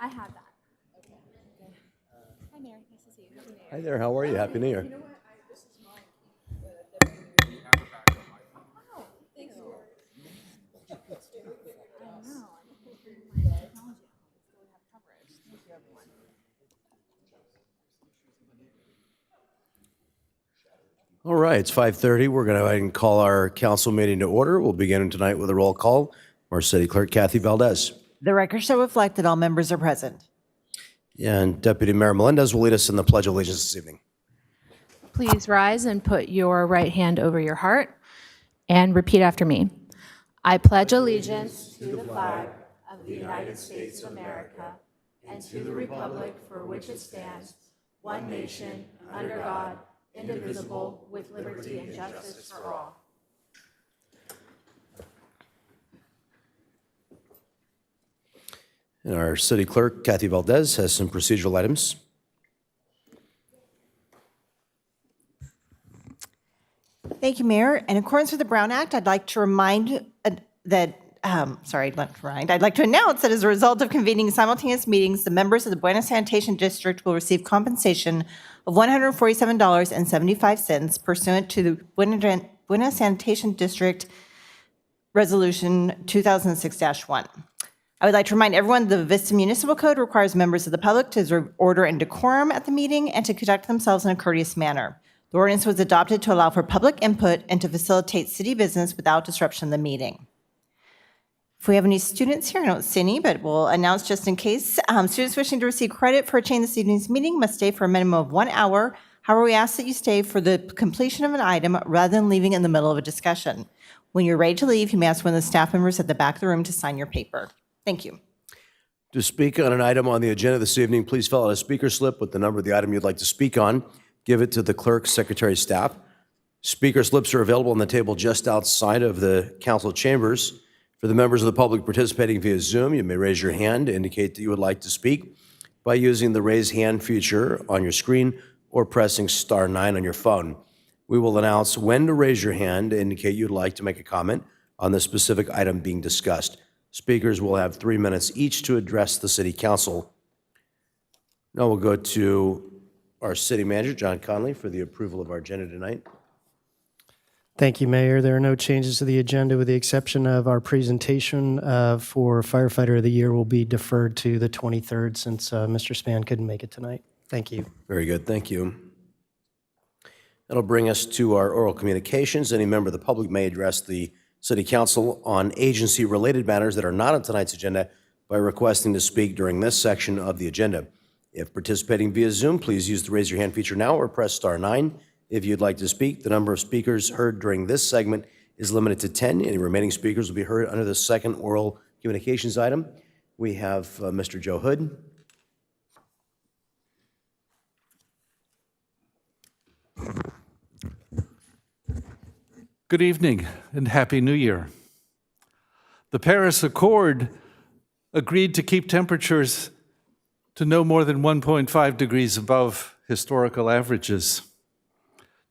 I had that. Hi, Mary. Nice to see you. Happy New Year. Hi there, how are you? Happy New Year. Oh, thanks. I know. I think my technology at home still have coverage. Thank you, everyone. All right, it's 5:30. We're going to go ahead and call our council meeting to order. We'll begin tonight with a roll call. Our City Clerk, Kathy Valdez. The record shall reflect that all members are present. And Deputy Mayor Melendez will lead us in the Pledge of Allegiance this evening. Please rise and put your right hand over your heart and repeat after me. I pledge allegiance to the flag of the United States of America and to the republic for which it stands, one nation, under God, indivisible, with liberty and justice for all. And our City Clerk, Kathy Valdez, has some procedural items. Thank you, Mayor. In accordance with the Brown Act, I'd like to announce that as a result of convening simultaneous meetings, the members of the Buena Sanitation District will receive compensation of $147.75 pursuant to the Buena Sanitation District Resolution 2006-1. I would like to remind everyone the Vista Municipal Code requires members of the public to observe order and decorum at the meeting and to conduct themselves in a courteous manner. The ordinance was adopted to allow for public input and to facilitate city business without disruption of the meeting. If we have any students here, I don't see any, but we'll announce just in case. Students wishing to receive credit for attending this evening's meeting must stay for a minimum of 1 hour. However, we ask that you stay for the completion of an item rather than leaving in the middle of a discussion. When you're ready to leave, you may ask one of the staff members at the back of the room to sign your paper. Thank you. To speak on an item on the agenda this evening, please fill out a speaker slip with the number of the item you'd like to speak on. Give it to the clerk, secretary, staff. Speaker slips are available on the table just outside of the council chambers. For the members of the public participating via Zoom, you may raise your hand to indicate that you would like to speak by using the raise hand feature on your screen or pressing *9 on your phone. We will announce when to raise your hand to indicate you'd like to make a comment on the specific item being discussed. Speakers will have 3 minutes each to address the City Council. Now we'll go to our City Manager, John Conley, for the approval of our agenda tonight. Thank you, Mayor. There are no changes to the agenda with the exception of our presentation for Firefighter of the Year will be deferred to the 23rd since Mr. Spann couldn't make it tonight. Thank you. Very good, thank you. That'll bring us to our oral communications. Any member of the public may address the City Council on agency-related matters that are not on tonight's agenda by requesting to speak during this section of the agenda. If participating via Zoom, please use the raise your hand feature now or press *9. If you'd like to speak, the number of speakers heard during this segment is limited to 10. Any remaining speakers will be heard under the second oral communications item. We have Mr. Joe Hood. Good evening and Happy New Year. The Paris Accord agreed to keep temperatures to no more than 1.5 degrees above historical averages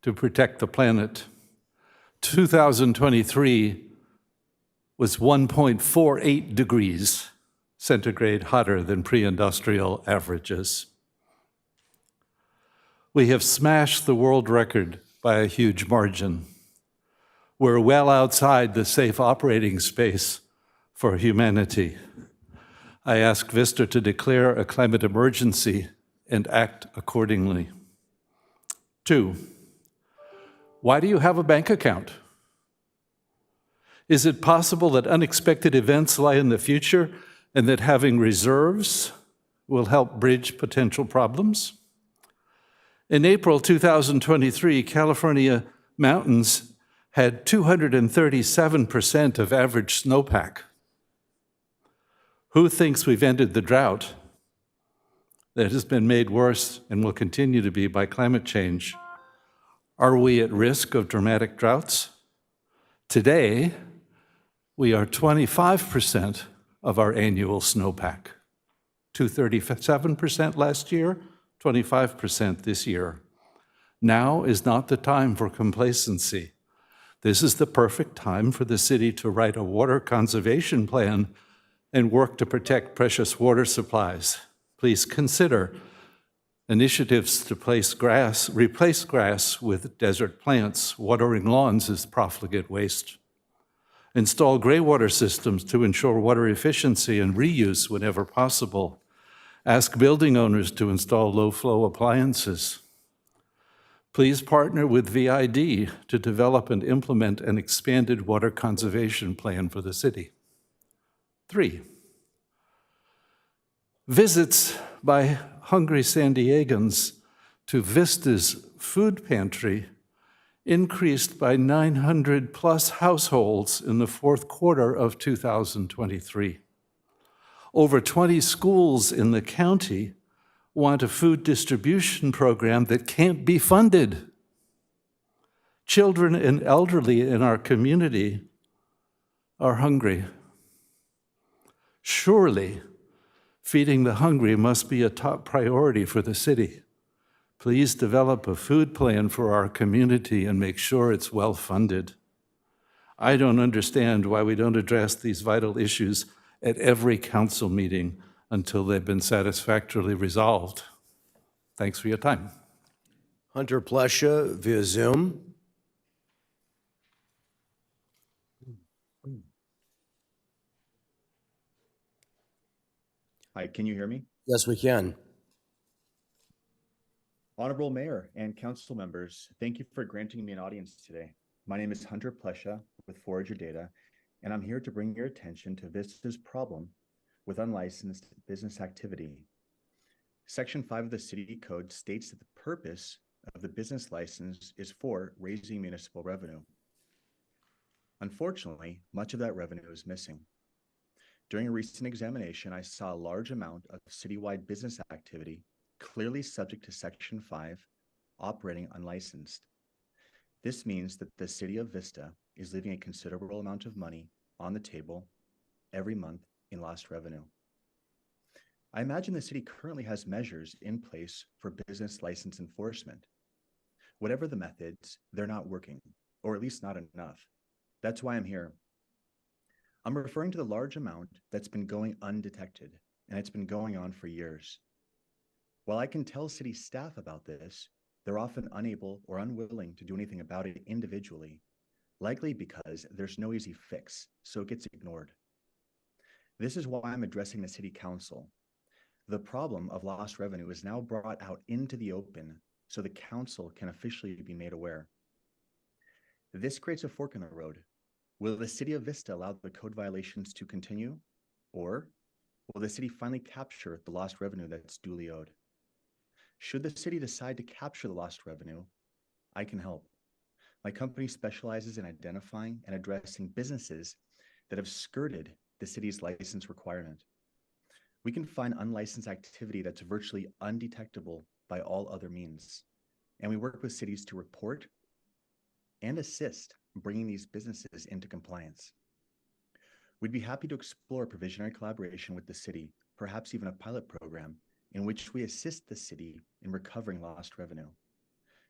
to protect the planet. 2023 was 1.48 degrees centigrade hotter than pre-industrial averages. We have smashed the world record by a huge margin. We're well outside the safe operating space for humanity. I ask Vista to declare a climate emergency and act accordingly. 2, why do you have a bank account? Is it possible that unexpected events lie in the future and that having reserves will help bridge potential problems? In April 2023, California mountains had 237% of average snowpack. Who thinks we've ended the drought that has been made worse and will continue to be by climate change? Are we at risk of dramatic droughts? Today, we are 25% of our annual snowpack. 237% last year, 25% this year. Now is not the time for complacency. This is the perfect time for the city to write a water conservation plan and work to protect precious water supplies. Please consider initiatives to replace grass with desert plants. Watering lawns is profligate waste. Install gray water systems to ensure water efficiency and reuse whenever possible. Ask building owners to install low-flow appliances. Please partner with VID to develop and implement an expanded water conservation plan for the city. 3, visits by hungry San Diegans to Vista's food pantry increased by 900 plus households in the fourth quarter of 2023. Over 20 schools in the county want a food distribution program that can't be funded. Children and elderly in our community are hungry. Surely, feeding the hungry must be a top priority for the city. Please develop a food plan for our community and make sure it's well funded. I don't understand why we don't address these vital issues at every council meeting until they've been satisfactorily resolved. Thanks for your time. Hunter Plesha via Zoom. Hi, can you hear me? Yes, we can. Honorable Mayor and council members, thank you for granting me an audience today. My name is Hunter Plesha with Forager Data, and I'm here to bring your attention to Vista's problem with unlicensed business activity. Section 5 of the City Code states that the purpose of the business license is for raising municipal revenue. Unfortunately, much of that revenue is missing. During a recent examination, I saw a large amount of citywide business activity clearly subject to Section 5, operating unlicensed. This means that the City of Vista is leaving a considerable amount of money on the table every month in lost revenue. I imagine the city currently has measures in place for business license enforcement. Whatever the methods, they're not working, or at least not enough. That's why I'm here. I'm referring to the large amount that's been going undetected, and it's been going on for years. While I can tell city staff about this, they're often unable or unwilling to do anything about it individually, likely because there's no easy fix, so it gets ignored. This is why I'm addressing the City Council. The problem of lost revenue is now brought out into the open so the council can officially be made aware. This creates a fork in the road. Will the City of Vista allow the code violations to continue? Or will the city finally capture the lost revenue that's duly owed? Should the city decide to capture the lost revenue, I can help. My company specializes in identifying and addressing businesses that have skirted the city's license requirement. We can find unlicensed activity that's virtually undetectable by all other means. And we work with cities to report and assist bringing these businesses into compliance. We'd be happy to explore provisionary collaboration with the city, perhaps even a pilot program in which we assist the city in recovering lost revenue.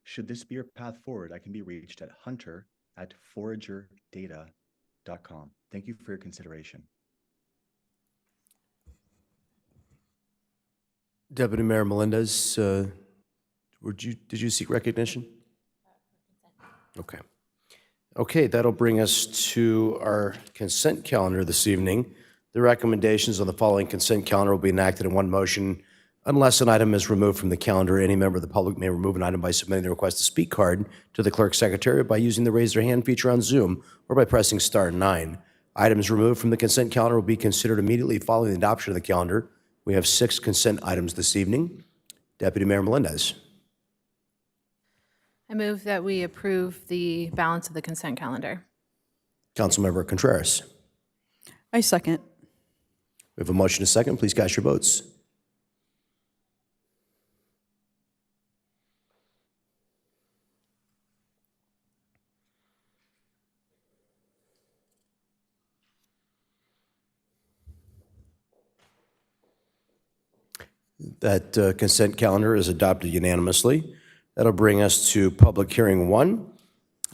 Should this be your path forward, I can be reached at hunter@foragerdata.com. Thank you for your consideration. Deputy Mayor Melendez, did you seek recognition? Okay. Okay, that'll bring us to our consent calendar this evening. The recommendations on the following consent calendar will be enacted in one motion. Unless an item is removed from the calendar, any member of the public may remove an item by submitting the request to speak card to the clerk secretary by using the raise their hand feature on Zoom or by pressing *9. Items removed from the consent calendar will be considered immediately following the adoption of the calendar. We have 6 consent items this evening. Deputy Mayor Melendez. I move that we approve the balance of the consent calendar. Councilmember Contreras. I second. We have a motion and a second. Please cast your votes. That consent calendar is adopted unanimously. That'll bring us to public hearing 1,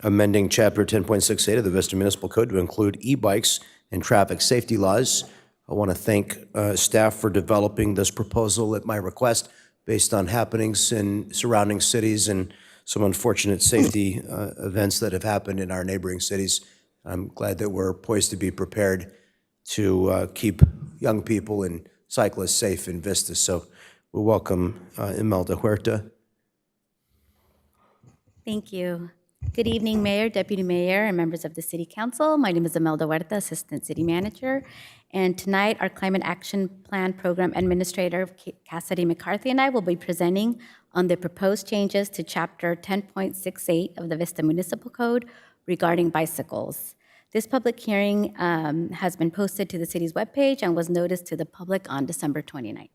amending Chapter 10.68 of the Vista Municipal Code to include e-bikes and traffic safety laws. I want to thank staff for developing this proposal at my request based on happenings in surrounding cities and some unfortunate safety events that have happened in our neighboring cities. I'm glad that we're poised to be prepared to keep young people and cyclists safe in Vista. So we'll welcome Imelda Huerta. Thank you. Good evening, Mayor, Deputy Mayor, and members of the City Council. My name is Imelda Huerta, Assistant City Manager. And tonight, our Climate Action Plan Program Administrator, Cassidy McCarthy, and I will be presenting on the proposed changes to Chapter 10.68 of the Vista Municipal Code regarding bicycles. This public hearing has been posted to the city's webpage and was noticed to the public on December 29th.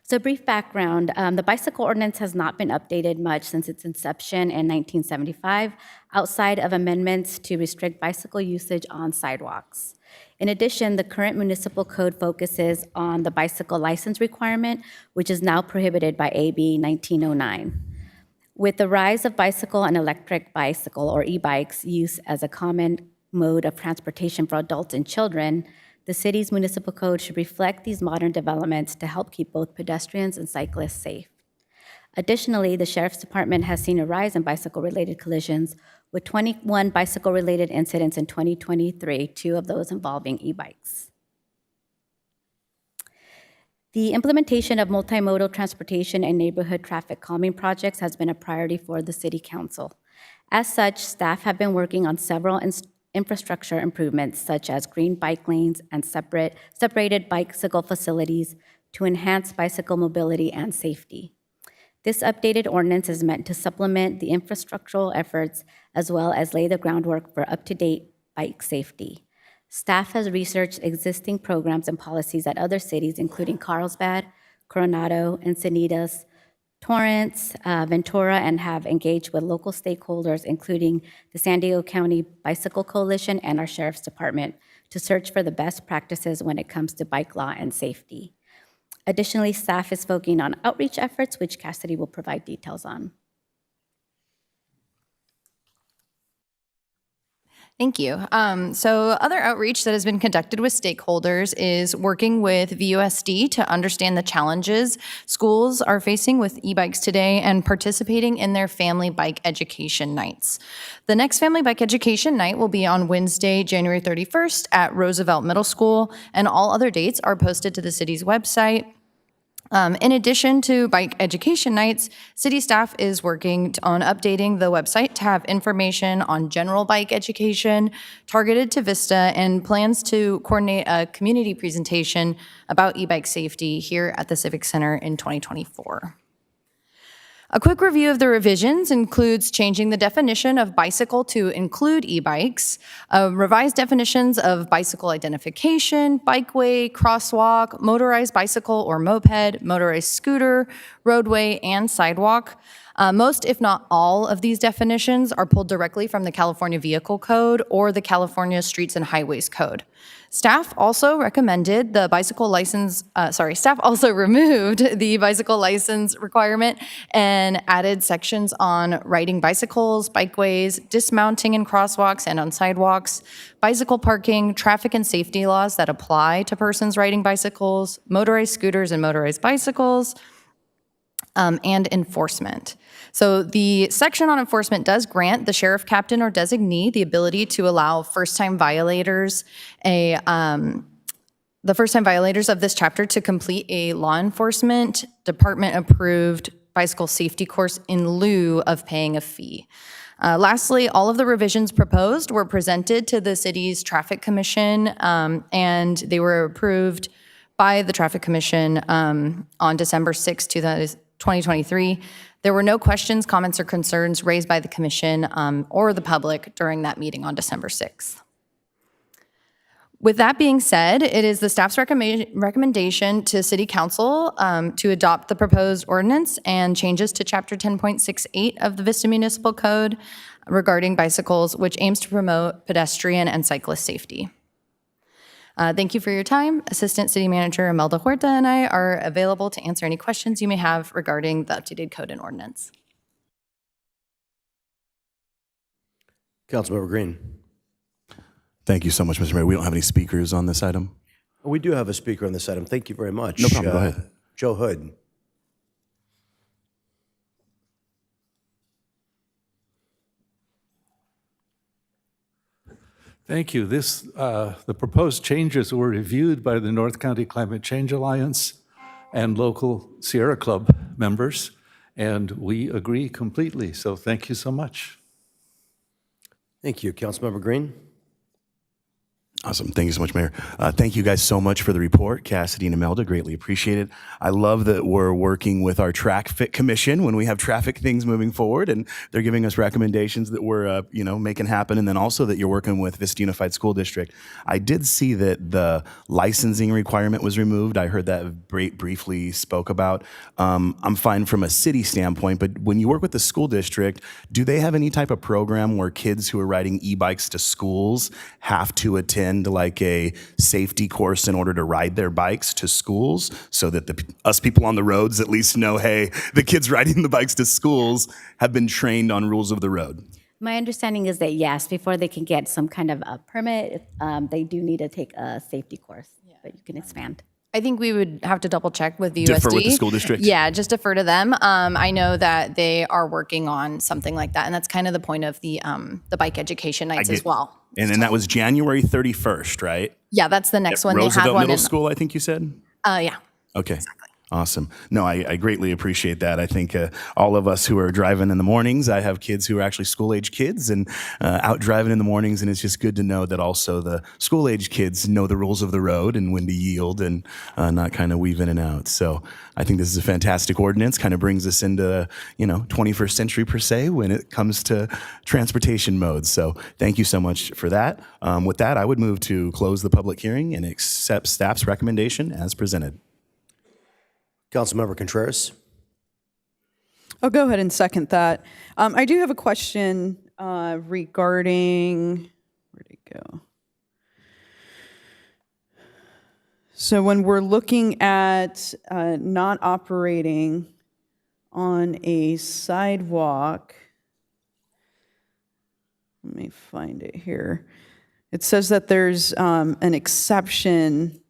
So brief background, the bicycle ordinance has not been updated much since its inception in 1975, outside of amendments to restrict bicycle usage on sidewalks. In addition, the current municipal code focuses on the bicycle license requirement, which is now prohibited by AB 1909. With the rise of bicycle and electric bicycle, or e-bikes, use as a common mode of transportation for adults and children, the city's municipal code should reflect these modern developments to help keep both pedestrians and cyclists safe. Additionally, the Sheriff's Department has seen a rise in bicycle-related collisions, with 21 bicycle-related incidents in 2023, 2 of those involving e-bikes. The implementation of multimodal transportation and neighborhood traffic calming projects has been a priority for the City Council. As such, staff have been working on several infrastructure improvements, such as green bike lanes and separated bicycle facilities to enhance bicycle mobility and safety. This updated ordinance is meant to supplement the infrastructural efforts as well as lay the groundwork for up-to-date bike safety. Staff has researched existing programs and policies at other cities, including Carlsbad, Coronado, Encinitas, Torrance, Ventura, and have engaged with local stakeholders, including the San Diego County Bicycle Coalition and our Sheriff's Department, to search for the best practices when it comes to bike law and safety. Additionally, staff is focusing on outreach efforts, which Cassidy will provide details on. Thank you. So other outreach that has been conducted with stakeholders is working with VUSD to understand the challenges schools are facing with e-bikes today and participating in their family bike education nights. The next family bike education night will be on Wednesday, January 31st at Roosevelt Middle School, and all other dates are posted to the city's website. In addition to bike education nights, city staff is working on updating the website to have information on general bike education targeted to Vista and plans to coordinate a community presentation about e-bike safety here at the Civic Center in 2024. A quick review of the revisions includes changing the definition of bicycle to include e-bikes, revised definitions of bicycle identification, bikeway, crosswalk, motorized bicycle or moped, motorized scooter, roadway, and sidewalk. Most, if not all, of these definitions are pulled directly from the California Vehicle Code or the California Streets and Highways Code. Staff also recommended the bicycle license, staff also removed the bicycle license requirement and added sections on riding bicycles, bikeways, dismounting in crosswalks and on sidewalks, bicycle parking, traffic and safety laws that apply to persons riding bicycles, motorized scooters and motorized bicycles, and enforcement. So the section on enforcement does grant the sheriff, captain, or designee the ability to allow first-time violators of this chapter to complete a law enforcement department-approved bicycle safety course in lieu of paying a fee. Lastly, all of the revisions proposed were presented to the city's traffic commission, and they were approved by the traffic commission on December 6, 2023. There were no questions, comments, or concerns raised by the commission or the public during that meeting on December 6th. With that being said, it is the staff's recommendation to City Council to adopt the proposed ordinance and changes to Chapter 10.68 of the Vista Municipal Code regarding bicycles, which aims to promote pedestrian and cyclist safety. Thank you for your time. Assistant City Manager Imelda Huerta and I are available to answer any questions you may have regarding the updated code and ordinance. Councilmember Green. Thank you so much, Mr. Mayor. We don't have any speakers on this item. We do have a speaker on this item. Thank you very much. No problem. Go ahead. Joe Hood. Thank you. The proposed changes were reviewed by the North County Climate Change Alliance and local Sierra Club members, and we agree completely. So thank you so much. Thank you. Councilmember Green. Awesome. Thank you so much, Mayor. Thank you guys so much for the report, Cassidy and Imelda. Greatly appreciate it. I love that we're working with our Track Fit Commission when we have traffic things moving forward, and they're giving us recommendations that we're making happen, and then also that you're working with Vista Unified School District. I did see that the licensing requirement was removed. I heard that briefly spoke about. I'm fine from a city standpoint, but when you work with the school district, do they have any type of program where kids who are riding e-bikes to schools have to attend like a safety course in order to ride their bikes to schools, so that us people on the roads at least know, hey, the kids riding the bikes to schools have been trained on rules of the road? My understanding is that yes, before they can get some kind of a permit, they do need to take a safety course, but you can expand. I think we would have to double check with the Defer USD. with the school district? Yeah, just defer to them. I know that they are working on something like that, and that's kind of the point of the bike education nights as well. And then that was January 31st, right? Yeah, that's the next one. They Roosevelt have one Middle in. School, I think you said? Yeah. Okay. Exactly. Awesome. No, I greatly appreciate that. I think all of us who are driving in the mornings, I have kids who are actually school-age kids and out driving in the mornings, and it's just good to know that also the school-age kids know the rules of the road and when to yield and not kind of weave in and out. So I think this is a fantastic ordinance, kind of brings us into, 21st century per se when it comes to transportation modes. So thank you so much for that. With that, I would move to close the public hearing and accept staff's recommendation as presented. Councilmember Contreras. I'll go ahead and second that. I do have a question regarding, where'd it go? So when we're looking at not operating on a sidewalk, let me find it here. It says that there's an exception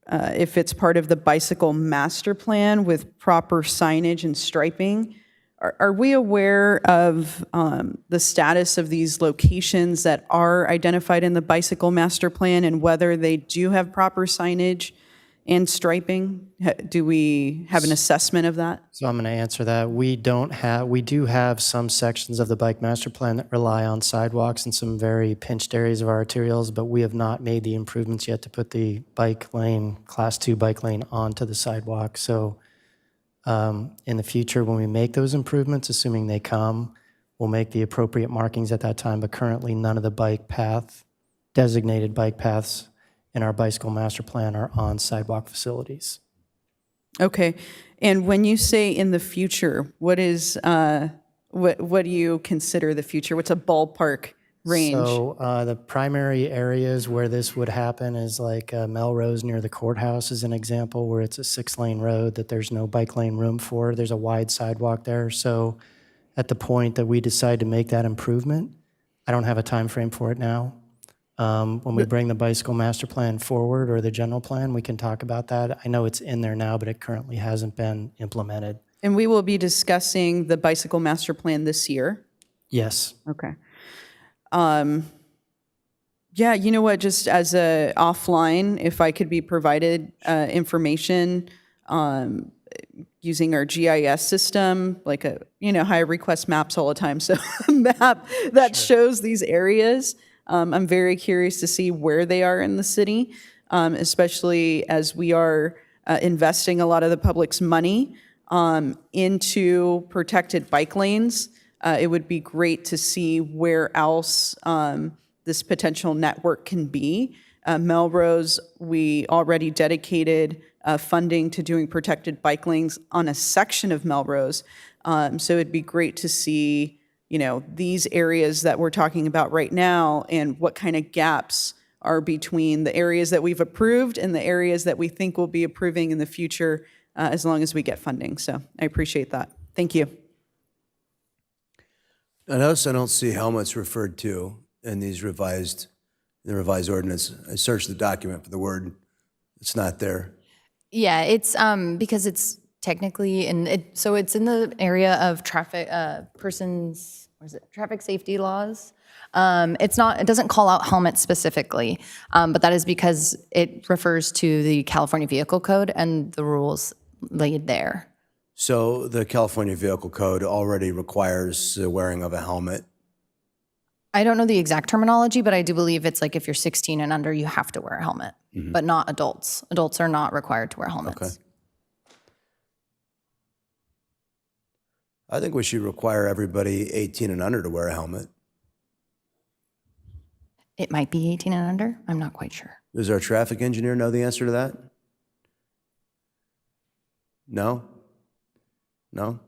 if it's part of the bicycle master plan with proper signage and striping. Are we aware of the status of these locations that are identified in the bicycle master plan and whether they do have proper signage and striping? Do we have an assessment of that? So I'm going to answer that. We do have some sections of the bike master plan that rely on sidewalks in some very pinched areas of our arterials, but we have not made the improvements yet to put the bike lane, class 2 bike lane onto the sidewalk. So in the future, when we make those improvements, assuming they come, we'll make the appropriate markings at that time, but currently none of the designated bike paths in our bicycle master plan are on sidewalk facilities. Okay. And when you say in the future, what is what do you consider the future? What's a ballpark range? So the primary areas where this would happen is like Melrose near the courthouse is an example where it's a 6-lane road that there's no bike lane room for. There's a wide sidewalk there. So at the point that we decide to make that improvement, I don't have a time frame for it now. When we bring the bicycle master plan forward or the general plan, we can talk about that. I know it's in there now, but it currently hasn't been implemented. And we will be discussing the bicycle master plan this year. Yes. Okay. Yeah, you know what, just as a offline, if I could be provided information using our GIS system, like how I request maps all the time, so a map that shows these areas. I'm very curious to see where they are in the city, especially as we are investing a lot of the public's money into protected bike lanes. It would be great to see where else this potential network can be. Melrose, we already dedicated funding to doing protected bike lanes on a section of Melrose. So it'd be great to see these areas that we're talking about right now and what kind of gaps are between the areas that we've approved and the areas that we think we'll be approving in the future as long as we get funding. So I appreciate that. Thank you. I notice I don't see helmets referred to in the revised ordinance. I searched the document for the word. It's not there. Yeah, it's because it's technically so it's in the area of traffic traffic safety laws. It doesn't call out helmets specifically, but that is because it refers to the California Vehicle Code and the rules laid there. So the California Vehicle Code already requires the wearing of a helmet. I don't know the exact terminology, but I do believe it's like if you're 16 and under, you have to wear a helmet, but not adults. Adults are not required to wear helmets. Okay. I think we should require everybody 18 and under to wear a helmet. It might be 18 and under. I'm not quite sure. Does our traffic engineer know the answer to that? No? No?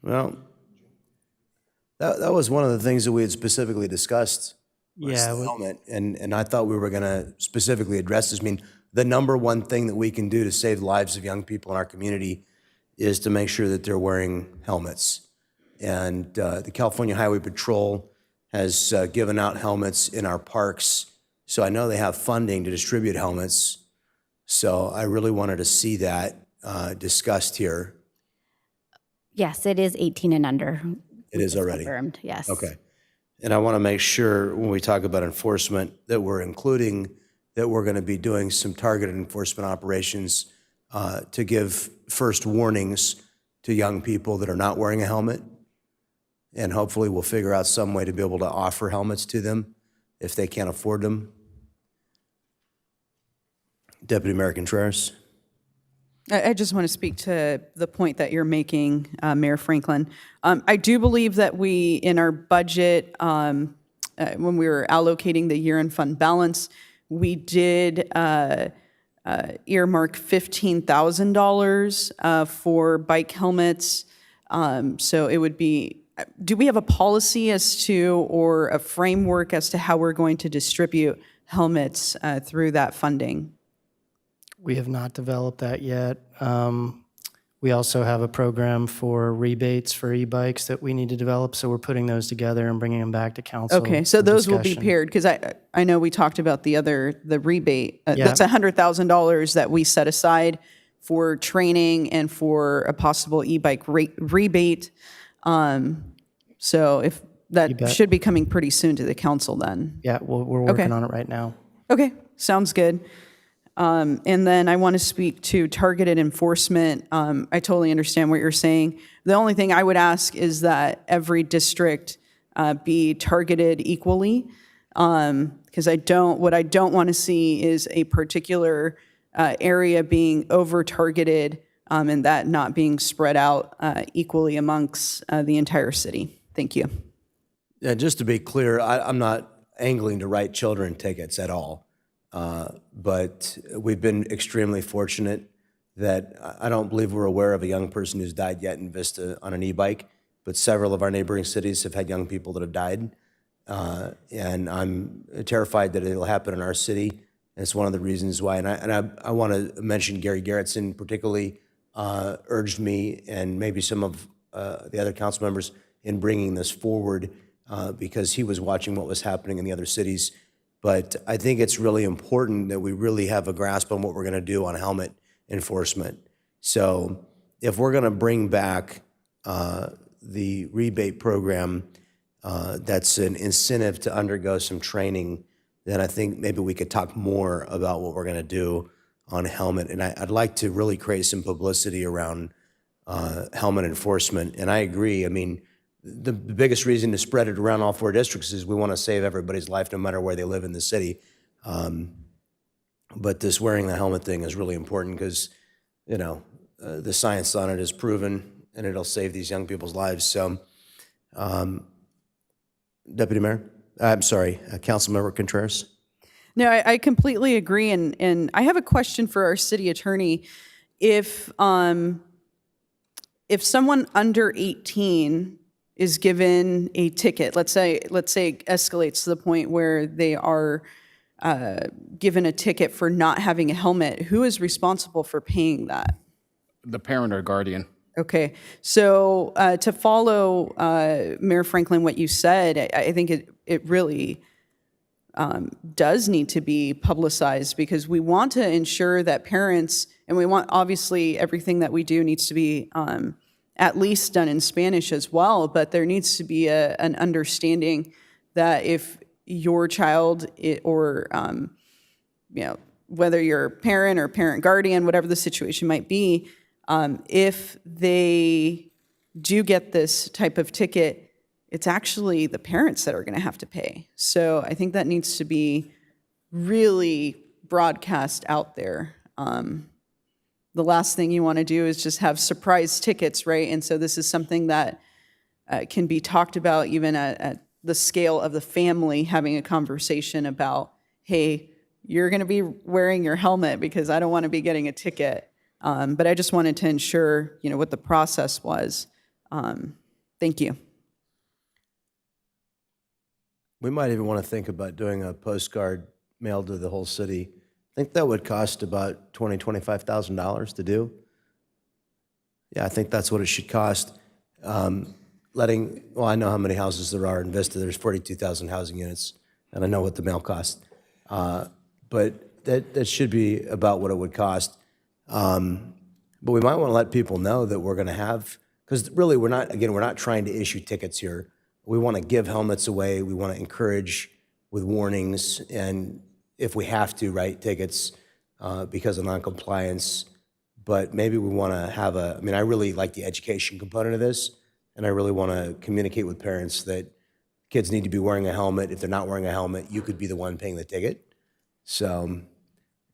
Well, that was one of the things that we had specifically discussed. Was Yeah, the helmet, and I thought we were going to specifically address this. I mean, the number one thing that we can do to save the lives of young people in our community is to make sure that they're wearing helmets. And the California Highway Patrol has given out helmets in our parks, so I know they have funding to distribute helmets. So I really wanted to see that discussed here. Yes, it is 18 and under. It is already. Confirmed, yes. Okay. And I want to make sure when we talk about enforcement that we're including that we're going to be doing some targeted enforcement operations to give first warnings to young people that are not wearing a helmet. And hopefully we'll figure out some way to be able to offer helmets to them if they can't afford them. Deputy Mayor Contreras. I just want to speak to the point that you're making, Mayor Franklin. I do believe that we, in our budget, when we were allocating the year-end fund balance, we did earmark $15,000 for bike helmets. So it would be, do we have a policy as to, or a framework as to how we're going to distribute helmets through that funding? We have not developed that yet. We also have a program for rebates for e-bikes that we need to develop, so we're putting those together and bringing them back to council. Okay, so for those will be discussion. paired, because I know we talked about the rebate. Yeah. That's $100,000 that we set aside for training and for a possible e-bike rebate. So if You that bet. should be coming pretty soon to the council then. Yeah, we're working on it right now. Okay, sounds good. And then I want to speak to targeted enforcement. I totally understand what you're saying. The only thing I would ask is that every district be targeted equally, because what I don't want to see is a particular area being over-targeted and that not being spread out equally amongst the entire city. Thank you. Yeah, just to be clear, I'm not angling to write children tickets at all. But we've been extremely fortunate that I don't believe we're aware of a young person who's died yet in Vista on an e-bike, but several of our neighboring cities have had young people that have died. And I'm terrified that it'll happen in our city. And it's one of the reasons why. And I want to mention Gary Garrettson particularly urged me and maybe some of the other council members in bringing this forward because he was watching what was happening in the other cities. But I think it's really important that we really have a grasp on what we're going to do on helmet enforcement. So if we're going to bring back the rebate program, that's an incentive to undergo some training, then I think maybe we could talk more about what we're going to do on helmet. And I'd like to really create some publicity around helmet enforcement. And I agree. I mean, the biggest reason to spread it around all 4 districts is we want to save everybody's life no matter where they live in the city. But this wearing the helmet thing is really important because, you know, the science on it is proven and it'll save these young people's lives. So, Deputy Mayor, I'm sorry, Councilmember Contreras. No, I completely agree. And I have a question for our city attorney. If someone under 18 is given a ticket, let's say it escalates to the point where they are given a ticket for not having a helmet, who is responsible for paying that? The parent or guardian. Okay, so to follow Mayor Franklin, what you said, I think it really does need to be publicized because we want to ensure that parents, and we want, obviously, everything that we do needs to be at least done in Spanish as well, but there needs to be an understanding that if your child or, whether you're a parent or parent guardian, whatever the situation might be, if they do get this type of ticket, it's actually the parents that are going to have to pay. So I think that needs to be really broadcast out there. The last thing you want to do is just have surprise tickets, right? And so this is something that can be talked about even at the scale of the family, having a conversation about, hey, you're going to be wearing your helmet because I don't want to be getting a ticket. But I just wanted to ensure, what the process was. Thank you. We might even want to think about doing a postcard mailed to the whole city. I think that would cost about $25,000 to do. Yeah, I think that's what it should cost. I know how many houses there are in Vista. There's 42,000 housing units, and I know what the mail costs. But that should be about what it would cost. But we might want to let people know that we're going to have, because really we're not trying to issue tickets here. We want to give helmets away. We want to encourage with warnings, and if we have to, write tickets because of noncompliance. But maybe we want to have I really like the education component of this, and I really want to communicate with parents that kids need to be wearing a helmet. If they're not wearing a helmet, you could be the one paying the ticket. So,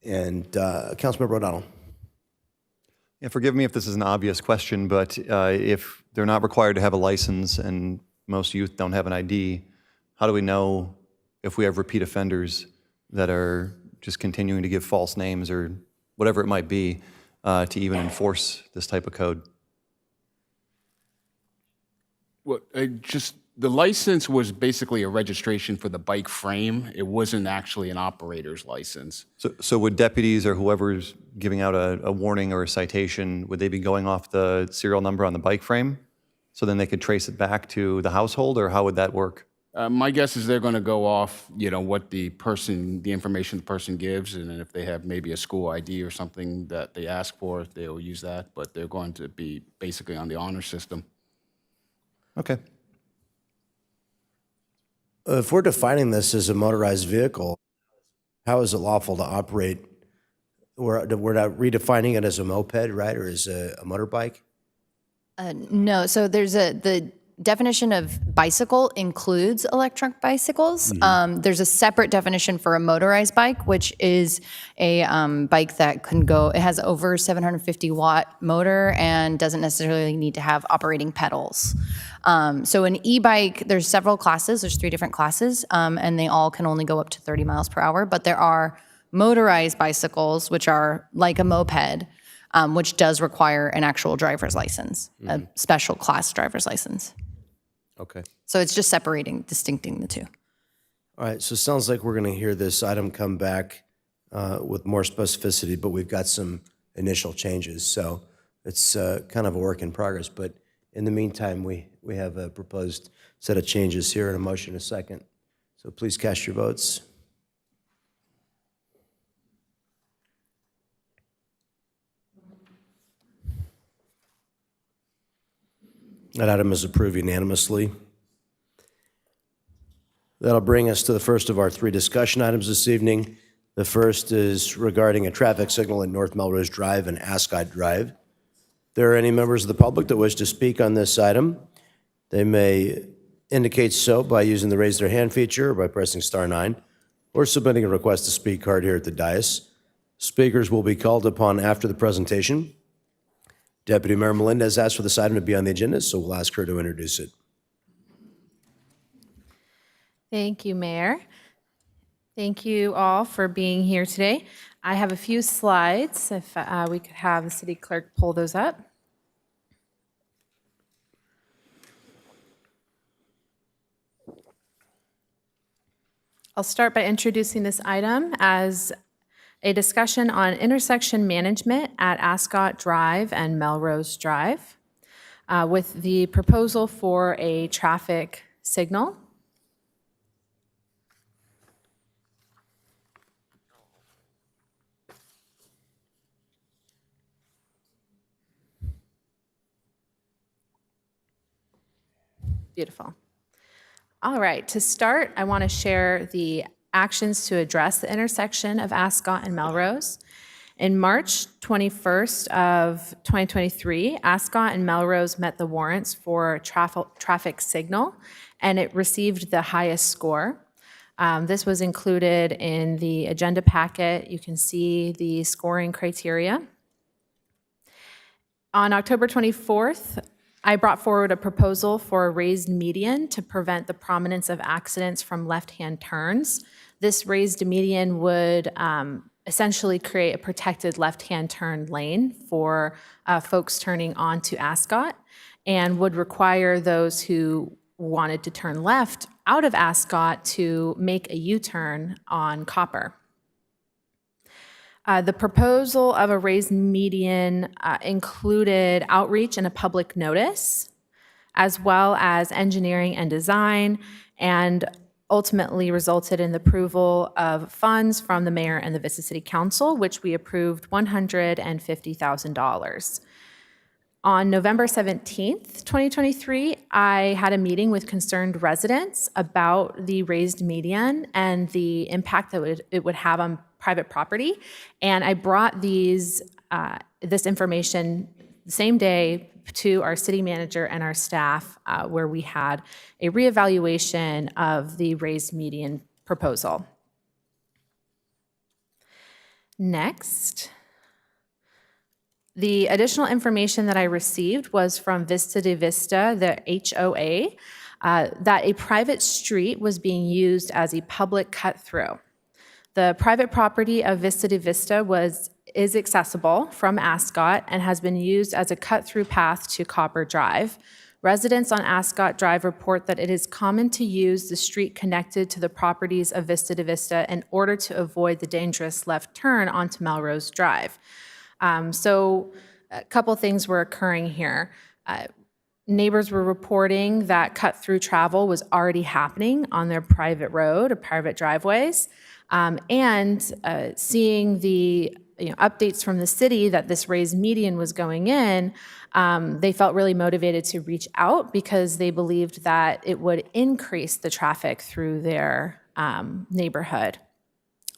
and Councilmember O'Donnell. Yeah, forgive me if this is an obvious question, but if they're not required to have a license and most youth don't have an ID, how do we know if we have repeat offenders that are just continuing to give false names or whatever it might be to even enforce this type of code? Well, the license was basically a registration for the bike frame. It wasn't actually an operator's license. So would deputies or whoever's giving out a warning or a citation, would they be going off the serial number on the bike frame? So then they could trace it back to the household, or how would that work? My guess is they're going to go off, what the information the person gives, and then if they have maybe a school ID or something that they ask for, they'll use that. But they're going to be basically on the honor system. Okay. If we're defining this as a motorized vehicle, how is it lawful to operate? We're not redefining it as a moped, right, or as a motorbike? No, so the definition of bicycle includes electric bicycles. There's a separate definition for a motorized bike, which is a bike that can go, it has over 750 watt motor and doesn't necessarily need to have operating pedals. So an e-bike, there's several classes, there's 3 different classes, and they all can only go up to 30 miles per hour, but there are motorized bicycles, which are like a moped, which does require an actual driver's license, a special class driver's license. Okay. So it's just distincting the two. All right, so it sounds like we're going to hear this item come back with more specificity, but we've got some initial changes. So it's kind of a work in progress. But in the meantime, we have a proposed set of changes here and a motion and a second. So please cast your votes. That item is approved unanimously. That'll bring us to the first of our 3 discussion items this evening. The first is regarding a traffic signal at North Melrose Drive and Ascot Drive. If there are any members of the public that wish to speak on this item, they may indicate so by using the raise their hand feature or by pressing *9 or submitting a request to speak card here at the dais. Speakers will be called upon after the presentation. Deputy Mayor Melendez asked for this item to be on the agenda, so we'll ask her to introduce it. Thank you, Mayor. Thank you all for being here today. I have a few slides, if we could have the city clerk pull those up. I'll start by introducing this item as a discussion on intersection management at Ascot Drive and Melrose Drive. with the proposal for a traffic signal. Beautiful. All right, to start, I want to share the actions to address the intersection of Ascot and Melrose. In March 21st of 2023, Ascot and Melrose met the warrants for traffic signal, and it received the highest score. This was included in the agenda packet. You can see the scoring criteria. On October 24th, I brought forward a proposal for a raised median to prevent the prominence of accidents from left-hand turns. This raised median would essentially create a protected left-hand turn lane for folks turning onto Ascot, and would require those who wanted to turn left out of Ascot to make a U-turn on Copper. The proposal of a raised median included outreach and a public notice, as well as engineering and design, and ultimately resulted in the approval of funds from the mayor and the Vista City Council, which we approved $150,000. On November 17th, 2023, I had a meeting with concerned residents about the raised median and the impact that it would have on private property. And I brought this information the same day to our city manager and our staff, where we had a reevaluation of the raised median proposal. Next, the additional information that I received was from Vista de Vista, the HOA, that a private street was being used as a public cut-through. The private property of Vista de Vista is accessible from Ascot and has been used as a cut-through path to Copper Drive. Residents on Ascot Drive report that it is common to use the street connected to the properties of Vista de Vista in order to avoid the dangerous left turn onto Melrose Drive. So a couple things were occurring here. Neighbors were reporting that cut-through travel was already happening on their private road or private driveways, and seeing the updates from the city that this raised median was going in, they felt really motivated to reach out because they believed that it would increase the traffic through their neighborhood.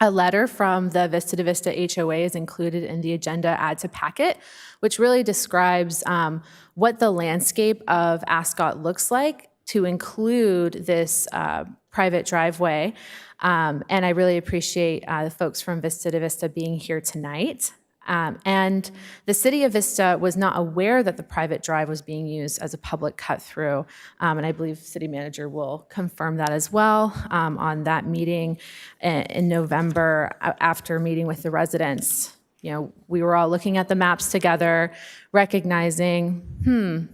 A letter from the Vista de Vista HOA is included in the agenda add to packet, which really describes what the landscape of Ascot looks like to include this private driveway. And I really appreciate the folks from Vista de Vista being here tonight. And the city of Vista was not aware that the private drive was being used as a public cut-through, and I believe city manager will confirm that as well on that meeting in November after meeting with the residents. We were all looking at the maps together, recognizing,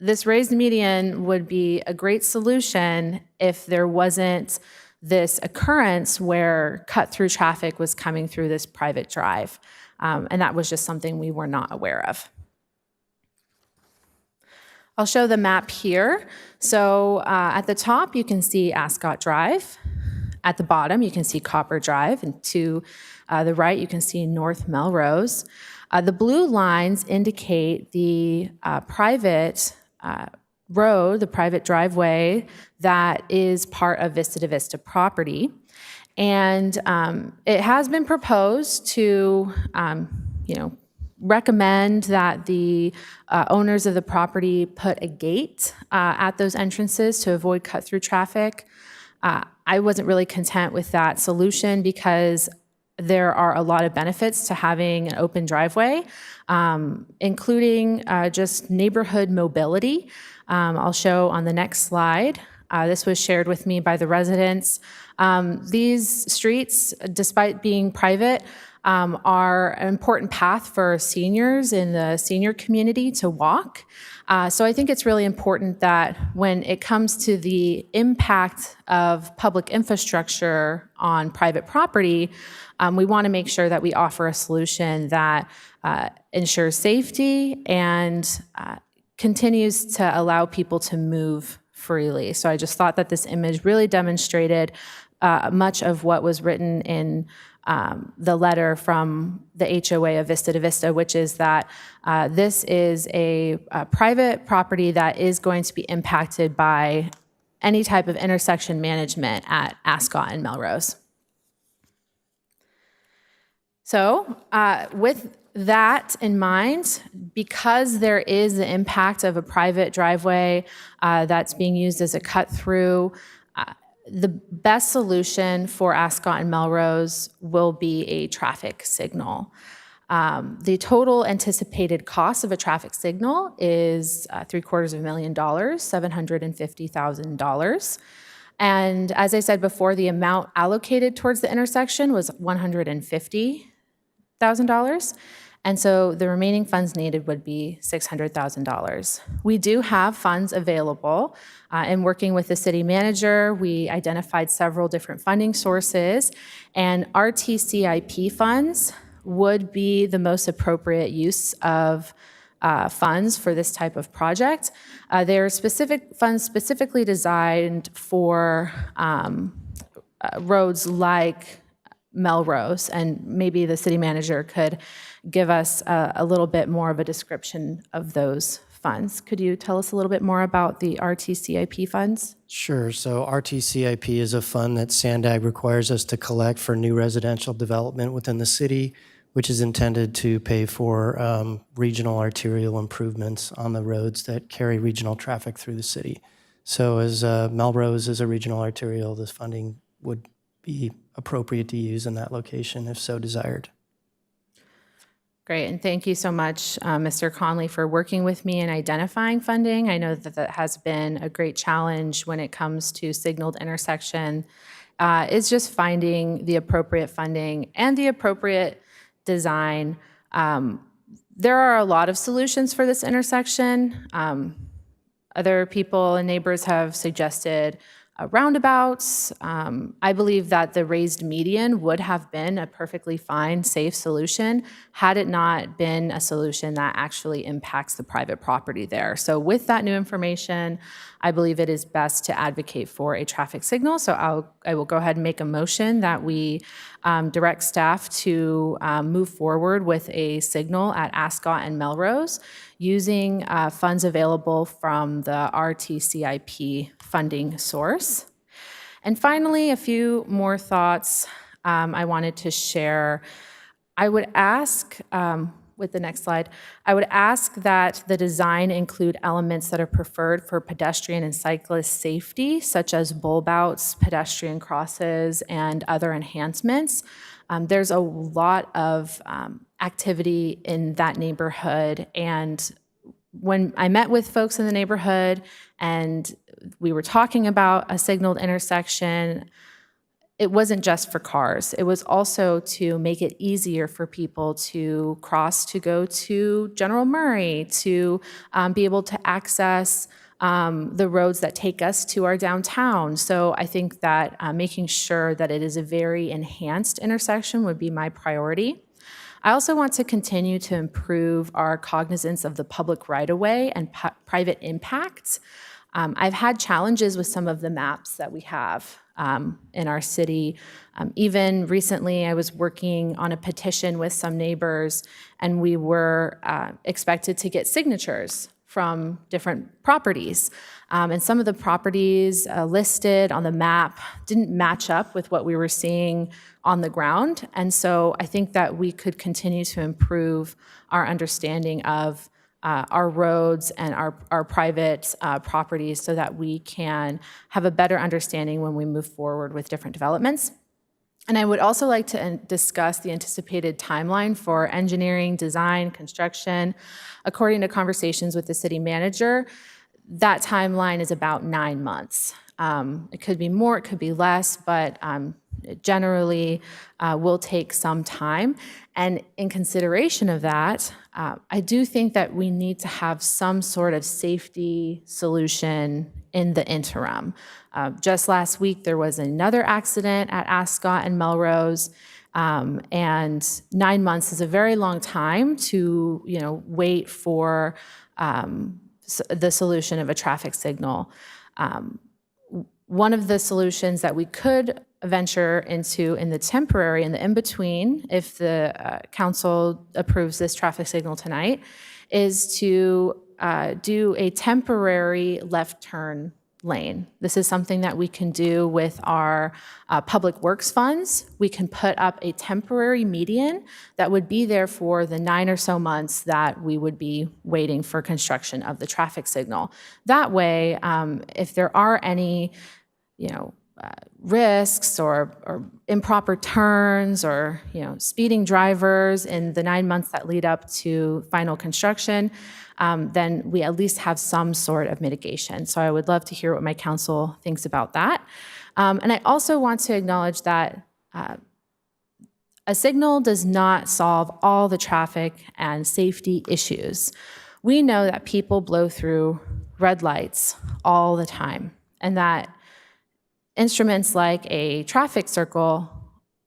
this raised median would be a great solution if there wasn't this occurrence where cut-through traffic was coming through this private drive. And that was just something we were not aware of. I'll show the map here. So at the top, you can see Ascot Drive. At the bottom, you can see Copper Drive. And to the right, you can see North Melrose. The blue lines indicate the private road, the private driveway that is part of Vista de Vista property. And it has been proposed to, recommend that the owners of the property put a gate at those entrances to avoid cut-through traffic. I wasn't really content with that solution because there are a lot of benefits to having an open driveway, including just neighborhood mobility. I'll show on the next slide. This was shared with me by the residents. These streets, despite being private, are an important path for seniors in the senior community to walk. So I think it's really important that when it comes to the impact of public infrastructure on private property, we want to make sure that we offer a solution that ensures safety and continues to allow people to move freely. So I just thought that this image really demonstrated much of what was written in the letter from the HOA of Vista to Vista, which is that this is a private property that is going to be impacted by any type of intersection management at Ascot and Melrose. So with that in mind, because there is the impact of a private driveway that's being used as a cut-through, the best solution for Ascot and Melrose will be a traffic signal. The total anticipated cost of a traffic signal is $750,000, $750,000. And as I said before, the amount allocated towards the intersection was $150,000. And so the remaining funds needed would be $600,000. We do have funds available. In working with the city manager, we identified several different funding sources, and RTCIP funds would be the most appropriate use of funds for this type of project. There are specific funds specifically designed for roads like Melrose, and maybe the city manager could give us a little bit more of a description of those funds. Could you tell us a little bit more about the RTCIP funds? Sure. So RTCIP is a fund that SANDAG requires us to collect for new residential development within the city, which is intended to pay for regional arterial improvements on the roads that carry regional traffic through the city. So as Melrose is a regional arterial, this funding would be appropriate to use in that location if so desired. Great, and thank you so much, Mr. Conley, for working with me in identifying funding. I know that that has been a great challenge when it comes to signaled intersection. It's just finding the appropriate funding and the appropriate design. There are a lot of solutions for this intersection. Other people and neighbors have suggested roundabouts. I believe that the raised median would have been a perfectly fine, safe solution had it not been a solution that actually impacts the private property there. So with that new information, I believe it is best to advocate for a traffic signal. So I will go ahead and make a motion that we direct staff to move forward with a signal at Ascot and Melrose using funds available from the RTCIP funding source. And finally, a few more thoughts I wanted to share. I would ask, with the next slide, I would ask that the design include elements that are preferred for pedestrian and cyclist safety, such as bulb outs, pedestrian crosses, and other enhancements. There's a lot of activity in that neighborhood, and when I met with folks in the neighborhood and we were talking about a signaled intersection, it wasn't just for cars. It was also to make it easier for people to cross to go to General Murray, to be able to access the roads that take us to our downtown. So I think that making sure that it is a very enhanced intersection would be my priority. I also want to continue to improve our cognizance of the public right-of-way and private impacts. I've had challenges with some of the maps that we have in our city. Even recently, I was working on a petition with some neighbors, and we were expected to get signatures from different properties. And some of the properties listed on the map didn't match up with what we were seeing on the ground. And so I think that we could continue to improve our understanding of our roads and our private properties so that we can have a better understanding when we move forward with different developments. And I would also like to discuss the anticipated timeline for engineering, design, construction. According to conversations with the city manager, that timeline is about 9 months. It could be more, it could be less, but it generally will take some time. And in consideration of that, I do think that we need to have some sort of safety solution in the interim. Just last week, there was another accident at Ascot and Melrose, and 9 months is a very long time to, wait for the solution of a traffic signal. One of the solutions that we could venture into in the temporary, in the in-between, if the council approves this traffic signal tonight, is to do a temporary left turn lane. This is something that we can do with our public works funds. We can put up a temporary median that would be there for the 9 or so months that we would be waiting for construction of the traffic signal. That way, if there are any, risks or improper turns or, speeding drivers in the 9 months that lead up to final construction, then we at least have some sort of mitigation. So I would love to hear what my council thinks about that. And I also want to acknowledge that a signal does not solve all the traffic and safety issues. We know that people blow through red lights all the time, and that instruments like a traffic circle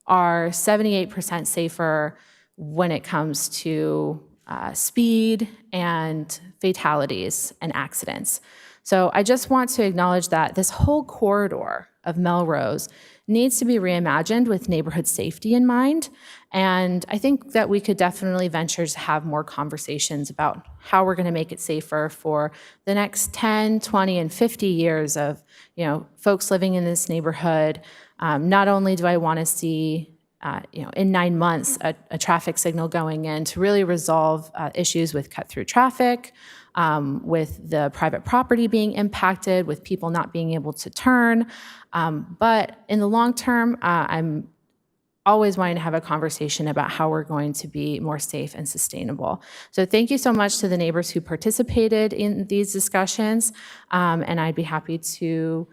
are 78% safer when it comes to speed and fatalities and accidents. So I just want to acknowledge that this whole corridor of Melrose needs to be reimagined with neighborhood safety in mind. And I think that we could definitely venture to have more conversations about how we're going to make it safer for the next 10, 20, and 50 years of, folks living in this neighborhood. Not only do I want to see in 9 months, a traffic signal going in to really resolve issues with cut-through traffic, with the private property being impacted, with people not being able to turn. But in the long term, I'm always wanting to have a conversation about how we're going to be more safe and sustainable. So thank you so much to the neighbors who participated in these discussions, and I'd be happy to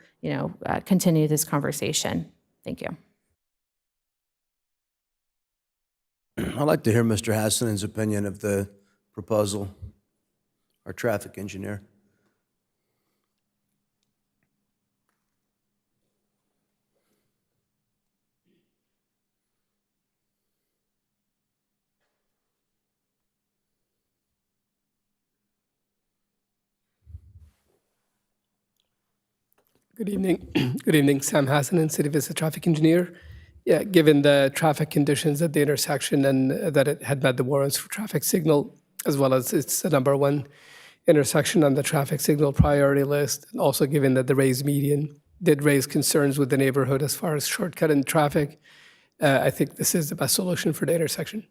continue this conversation. Thank you. I'd like to hear Mr. Hassanen's opinion of the proposal, our traffic engineer. Good evening. Good evening, Sam Hassanen, City Vista Traffic Engineer. Yeah, given the traffic conditions at the intersection and that it had met the warrants for traffic signal, as well as it's the #1 intersection on the traffic signal priority list, and also given that the raised median did raise concerns with the neighborhood as far as shortcut in traffic, I think this is the best solution for the intersection.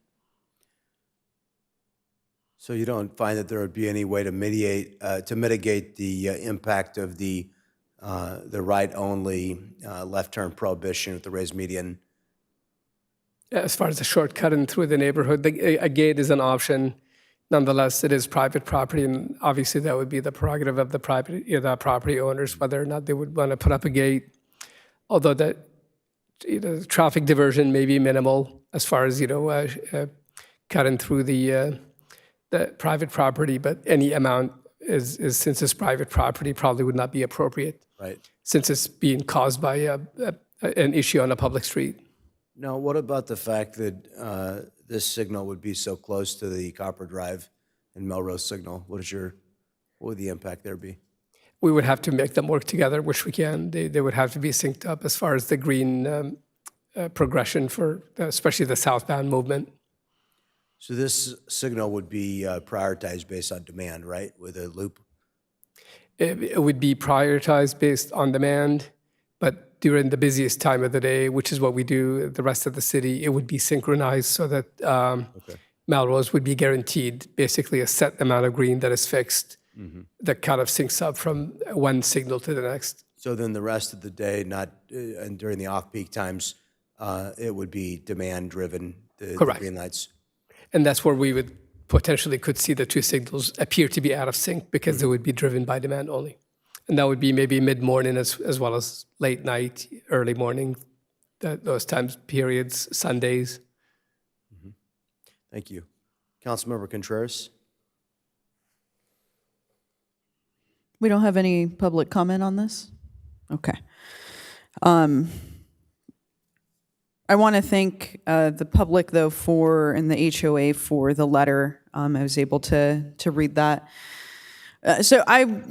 So you don't find that there would be any way to mitigate the impact of the right-only left turn prohibition with the raised median? As far as the shortcut in through the neighborhood, a gate is an option. Nonetheless, it is private property, and obviously that would be the prerogative of the property owners, whether or not they would want to put up a gate. Although the traffic diversion may be minimal as far as cutting through the private property, but any amount is since it's private property probably would not be appropriate. Right. Since it's being caused by an issue on a public street. Now, what about the fact that this signal would be so close to the Copper Drive and Melrose signal? What would the impact there be? We would have to make them work together, which we can. They would have to be synced up as far as the green progression for especially the southbound movement. So this signal would be prioritized based on demand, right, with a loop? It would be prioritized based on demand, but during the busiest time of the day, which is what we do the rest of the city, it would be synchronized so that Melrose would be guaranteed basically a set amount of green that is fixed that kind of syncs up from one signal to the next. So then the rest of the day, not and during the off-peak times, it would be demand-driven, the green lights? And that's where we would potentially could see the two signals appear to be out of sync because they would be driven by demand only. And that would be maybe mid-morning as well as late night, early morning, those times periods, Sundays. Thank you. Councilmember Contreras? We don't have any public comment on this? Okay. I want to thank the public, though, and the HOA for the letter. I was able to read that. So I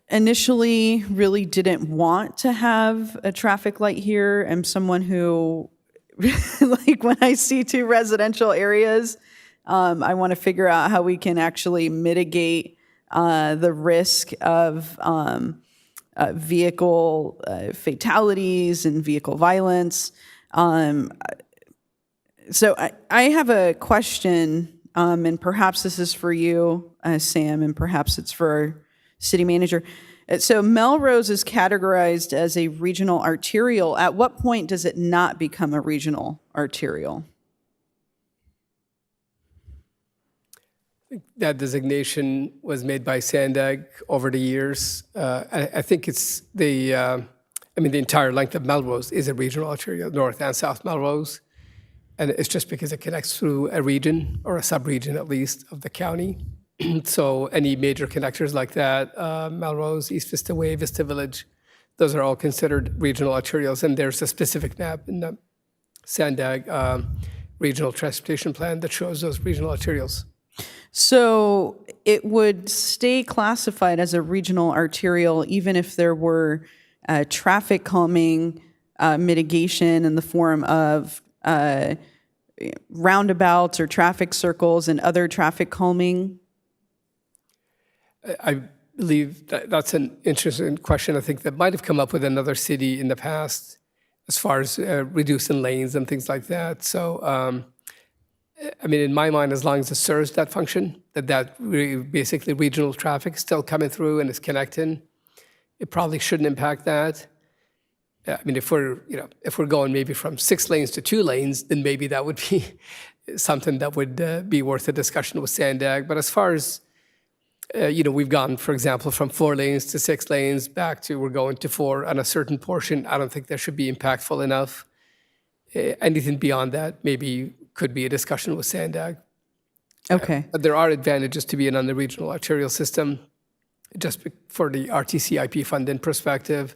initially really didn't want to have a traffic light here. I'm someone who, like when I see two residential areas, I want to figure out how we can actually mitigate the risk of vehicle fatalities and vehicle violence. So I have a question, and perhaps this is for you, Sam, and perhaps it's for our city manager. So Melrose is categorized as a regional arterial. At what point does it not become a regional arterial? That designation was made by Sandag over the years. I think it's the entire length of Melrose is a regional arterial, North and South Melrose. And it's just because it connects through a region, or a sub-region at least, of the county. So any major connectors like that, Melrose, East Vista Way, Vista Village, those are all considered regional arterials. And there's a specific map in the Sandag Regional Transportation Plan that shows those regional arterials. So it would stay classified as a regional arterial even if there were traffic calming mitigation in the form of roundabouts or traffic circles and other traffic calming? I believe that's an interesting question. I think that might have come up with another city in the past as far as reducing lanes and things like that. So, in my mind, as long as it serves that function, basically regional traffic is still coming through and is connecting, it probably shouldn't impact that. If we're going maybe from 6 lanes to 2 lanes, then maybe that would be something that would be worth a discussion with Sandag. But as far as we've gone, for example, from 4 lanes to 6 lanes back to we're going to 4 on a certain portion. I don't think that should be impactful enough. Anything beyond that maybe could be a discussion with Sandag. Okay. But there are advantages to being on the regional arterial system, just for the RTCIP funding perspective.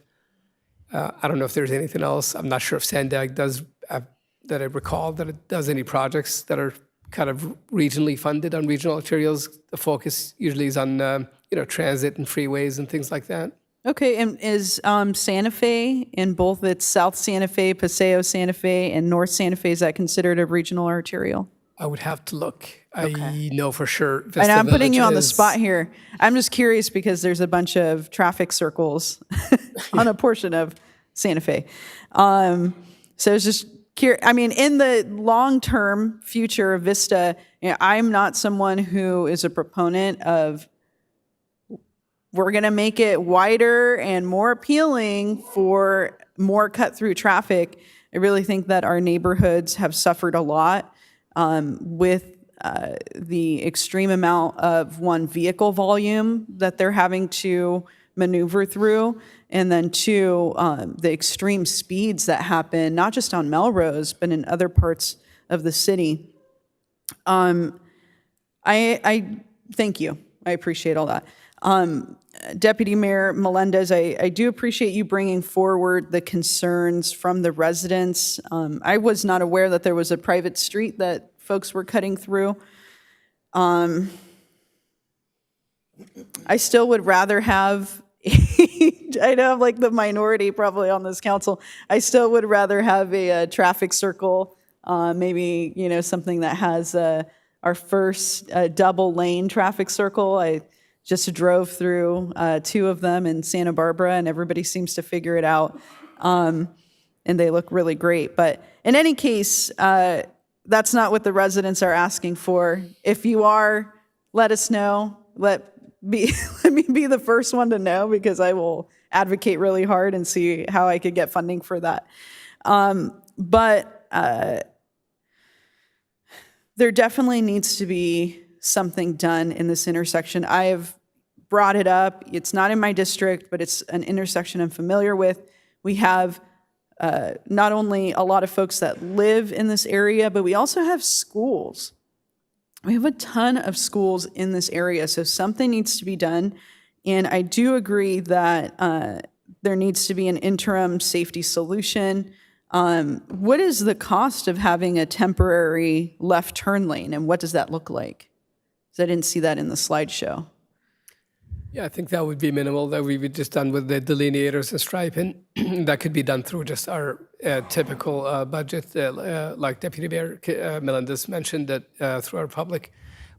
I don't know if there's anything else. I'm not sure if Sandag does, that I recall, that it does any projects that are kind of regionally funded on regional arterials. The focus usually is on transit and freeways and things like that. Okay, and is Santa Fe, in both its South Santa Fe, Paseo Santa Fe, and North Santa Fe, is that considered a regional arterial? I would have to look. I know for sure. And I'm putting you on the spot here. I'm just curious because there's a bunch of traffic circles on a portion of Santa Fe. So it's just curious. In the long-term future of Vista, I'm not someone who is a proponent of we're going to make it wider and more appealing for more cut-through traffic. I really think that our neighborhoods have suffered a lot with the extreme amount of vehicle volume that they're having to maneuver through, and then 2, the extreme speeds that happen, not just on Melrose, but in other parts of the city. I thank you. I appreciate all that. Deputy Mayor Melendez, I do appreciate you bringing forward the concerns from the residents. I was not aware that there was a private street that folks were cutting through. I still would rather have, I know I'm like the minority probably on this council, I still would rather have a traffic circle, maybe, something that has our first double lane traffic circle. I just drove through 2 of them in Santa Barbara, and everybody seems to figure it out, and they look really great. But in any case, that's not what the residents are asking for. If you are, let us know. Let me be the first one to know, because I will advocate really hard and see how I could get funding for that. But there definitely needs to be something done in this intersection. I have brought it up. It's not in my district, but it's an intersection I'm familiar with. We have not only a lot of folks that live in this area, but we also have schools. We have a ton of schools in this area, so something needs to be done. And I do agree that there needs to be an interim safety solution. What is the cost of having a temporary left turn lane, and what does that look like? 'Cause I didn't see that in the slideshow. Yeah, I think that would be minimal, that we would just done with the delineators and striping. That could be done through just our typical budget, like Deputy Mayor Melendez mentioned, that through our public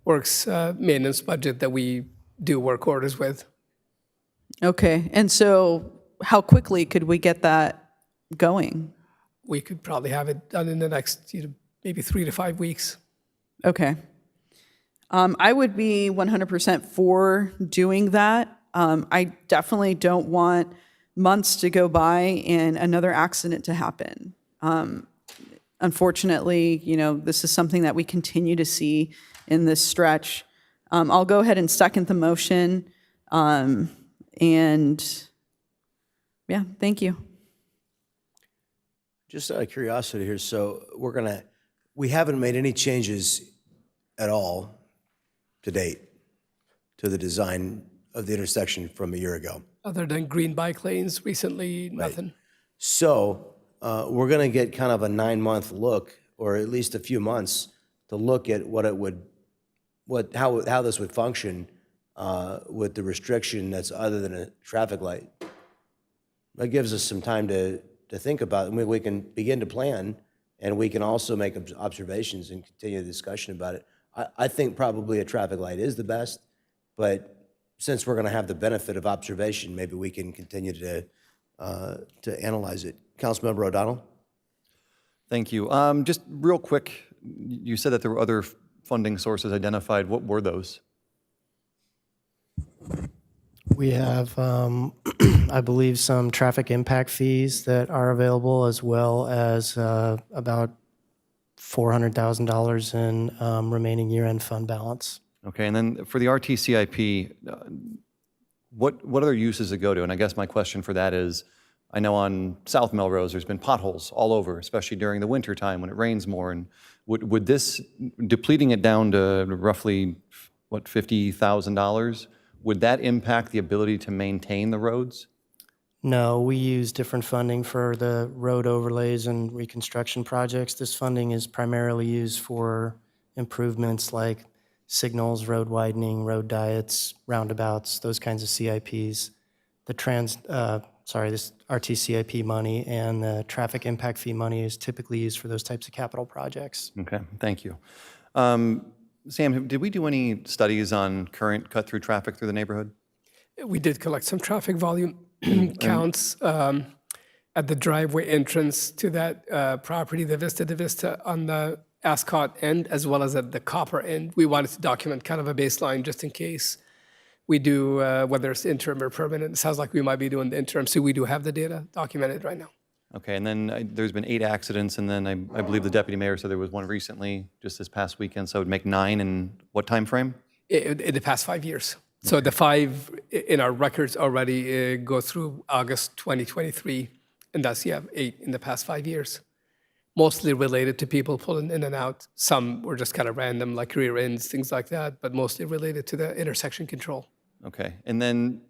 works maintenance budget that we do work orders with. Okay, and so how quickly could we get that going? We could probably have it done in the next, maybe 3 to 5 weeks. Okay. I would be 100% for doing that. I definitely don't want months to go by and another accident to happen. Unfortunately, this is something that we continue to see in this stretch. I'll go ahead and second the motion. And yeah, thank you. Just out of curiosity here, so we haven't made any changes at all to date to the design of the intersection from a year ago. Other than green bike lanes recently, nothing. So we're going to get kind of a 9-month look, or at least a few months, to look at how this would function with the restriction that's other than a traffic light. That gives us some time to think about it. We can begin to plan, and we can also make observations and continue the discussion about it. I think probably a traffic light is the best, but since we're going to have the benefit of observation, maybe we can continue to analyze it. Councilmember O'Donnell? Thank you. Just real quick, you said that there were other funding sources identified. What were those? We have, I believe, some traffic impact fees that are available, as well as about $400,000 in remaining year-end fund balance. Okay, and then for the RTCIP, what other uses does it go to? And I guess my question for that is, I know on South Melrose, there's been potholes all over, especially during the winter time when it rains more. And would this, depleting it down to roughly, $50,000, would that impact the ability to maintain the roads? No, we use different funding for the road overlays and reconstruction projects. This funding is primarily used for improvements like signals, road widening, road diets, roundabouts, those kinds of CIPs. This RTCIP money and the traffic impact fee money is typically used for those types of capital projects. Okay, thank you. Sam, did we do any studies on current cut-through traffic through the neighborhood? We did collect some traffic volume counts at the driveway entrance to that property, the Vista on the Ascot end, as well as at the Copper end. We wanted to document kind of a baseline just in case we do, whether it's interim or permanent. It sounds like we might be doing the interim, so we do have the data documented right now. Okay, and then there's been 8 accidents, and then I believe the deputy mayor said there was one recently, just this past weekend, so it would make 9 in what time frame? In the past 5 years. So the 5 in our records already go through August 2023, and that's, 8 in the past 5 years. Mostly related to people pulling in and out. Some were just kind of random, like rear ends, things like that, but mostly related to the intersection control. Okay, and then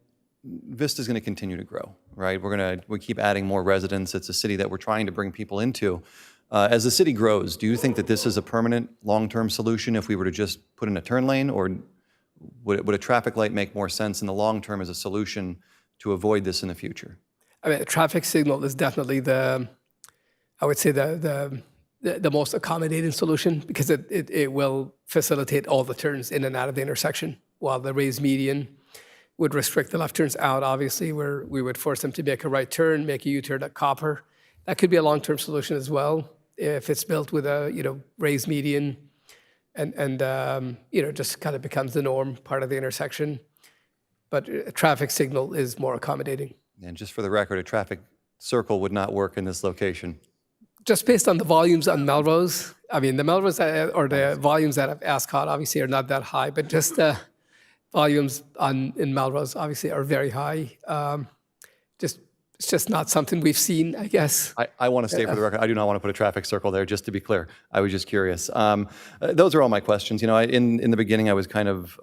Vista's going to continue to grow, right? We keep adding more residents. It's a city that we're trying to bring people into. As the city grows, do you think that this is a permanent, long-term solution if we were to just put in a turn lane, or would a traffic light make more sense in the long term as a solution to avoid this in the future? I mean, a traffic signal is definitely the most accommodating solution, because it will facilitate all the turns in and out of the intersection, while the raised median would restrict the left turns out, obviously, where we would force them to make a right turn, make a U-turn at Copper. That could be a long-term solution as well, if it's built with a raised median and just kind of becomes the norm, part of the intersection. But a traffic signal is more accommodating. And just for the record, a traffic circle would not work in this location. Just based on the volumes on Melrose, I mean, the Melrose or the volumes that I've Ascot obviously are not that high, but just the volumes in Melrose obviously are very high. It's just not something we've seen, I guess. I want to state for the record, I do not want to put a traffic circle there, just to be clear. I was just curious. Those are all my questions. In the beginning, I was kind of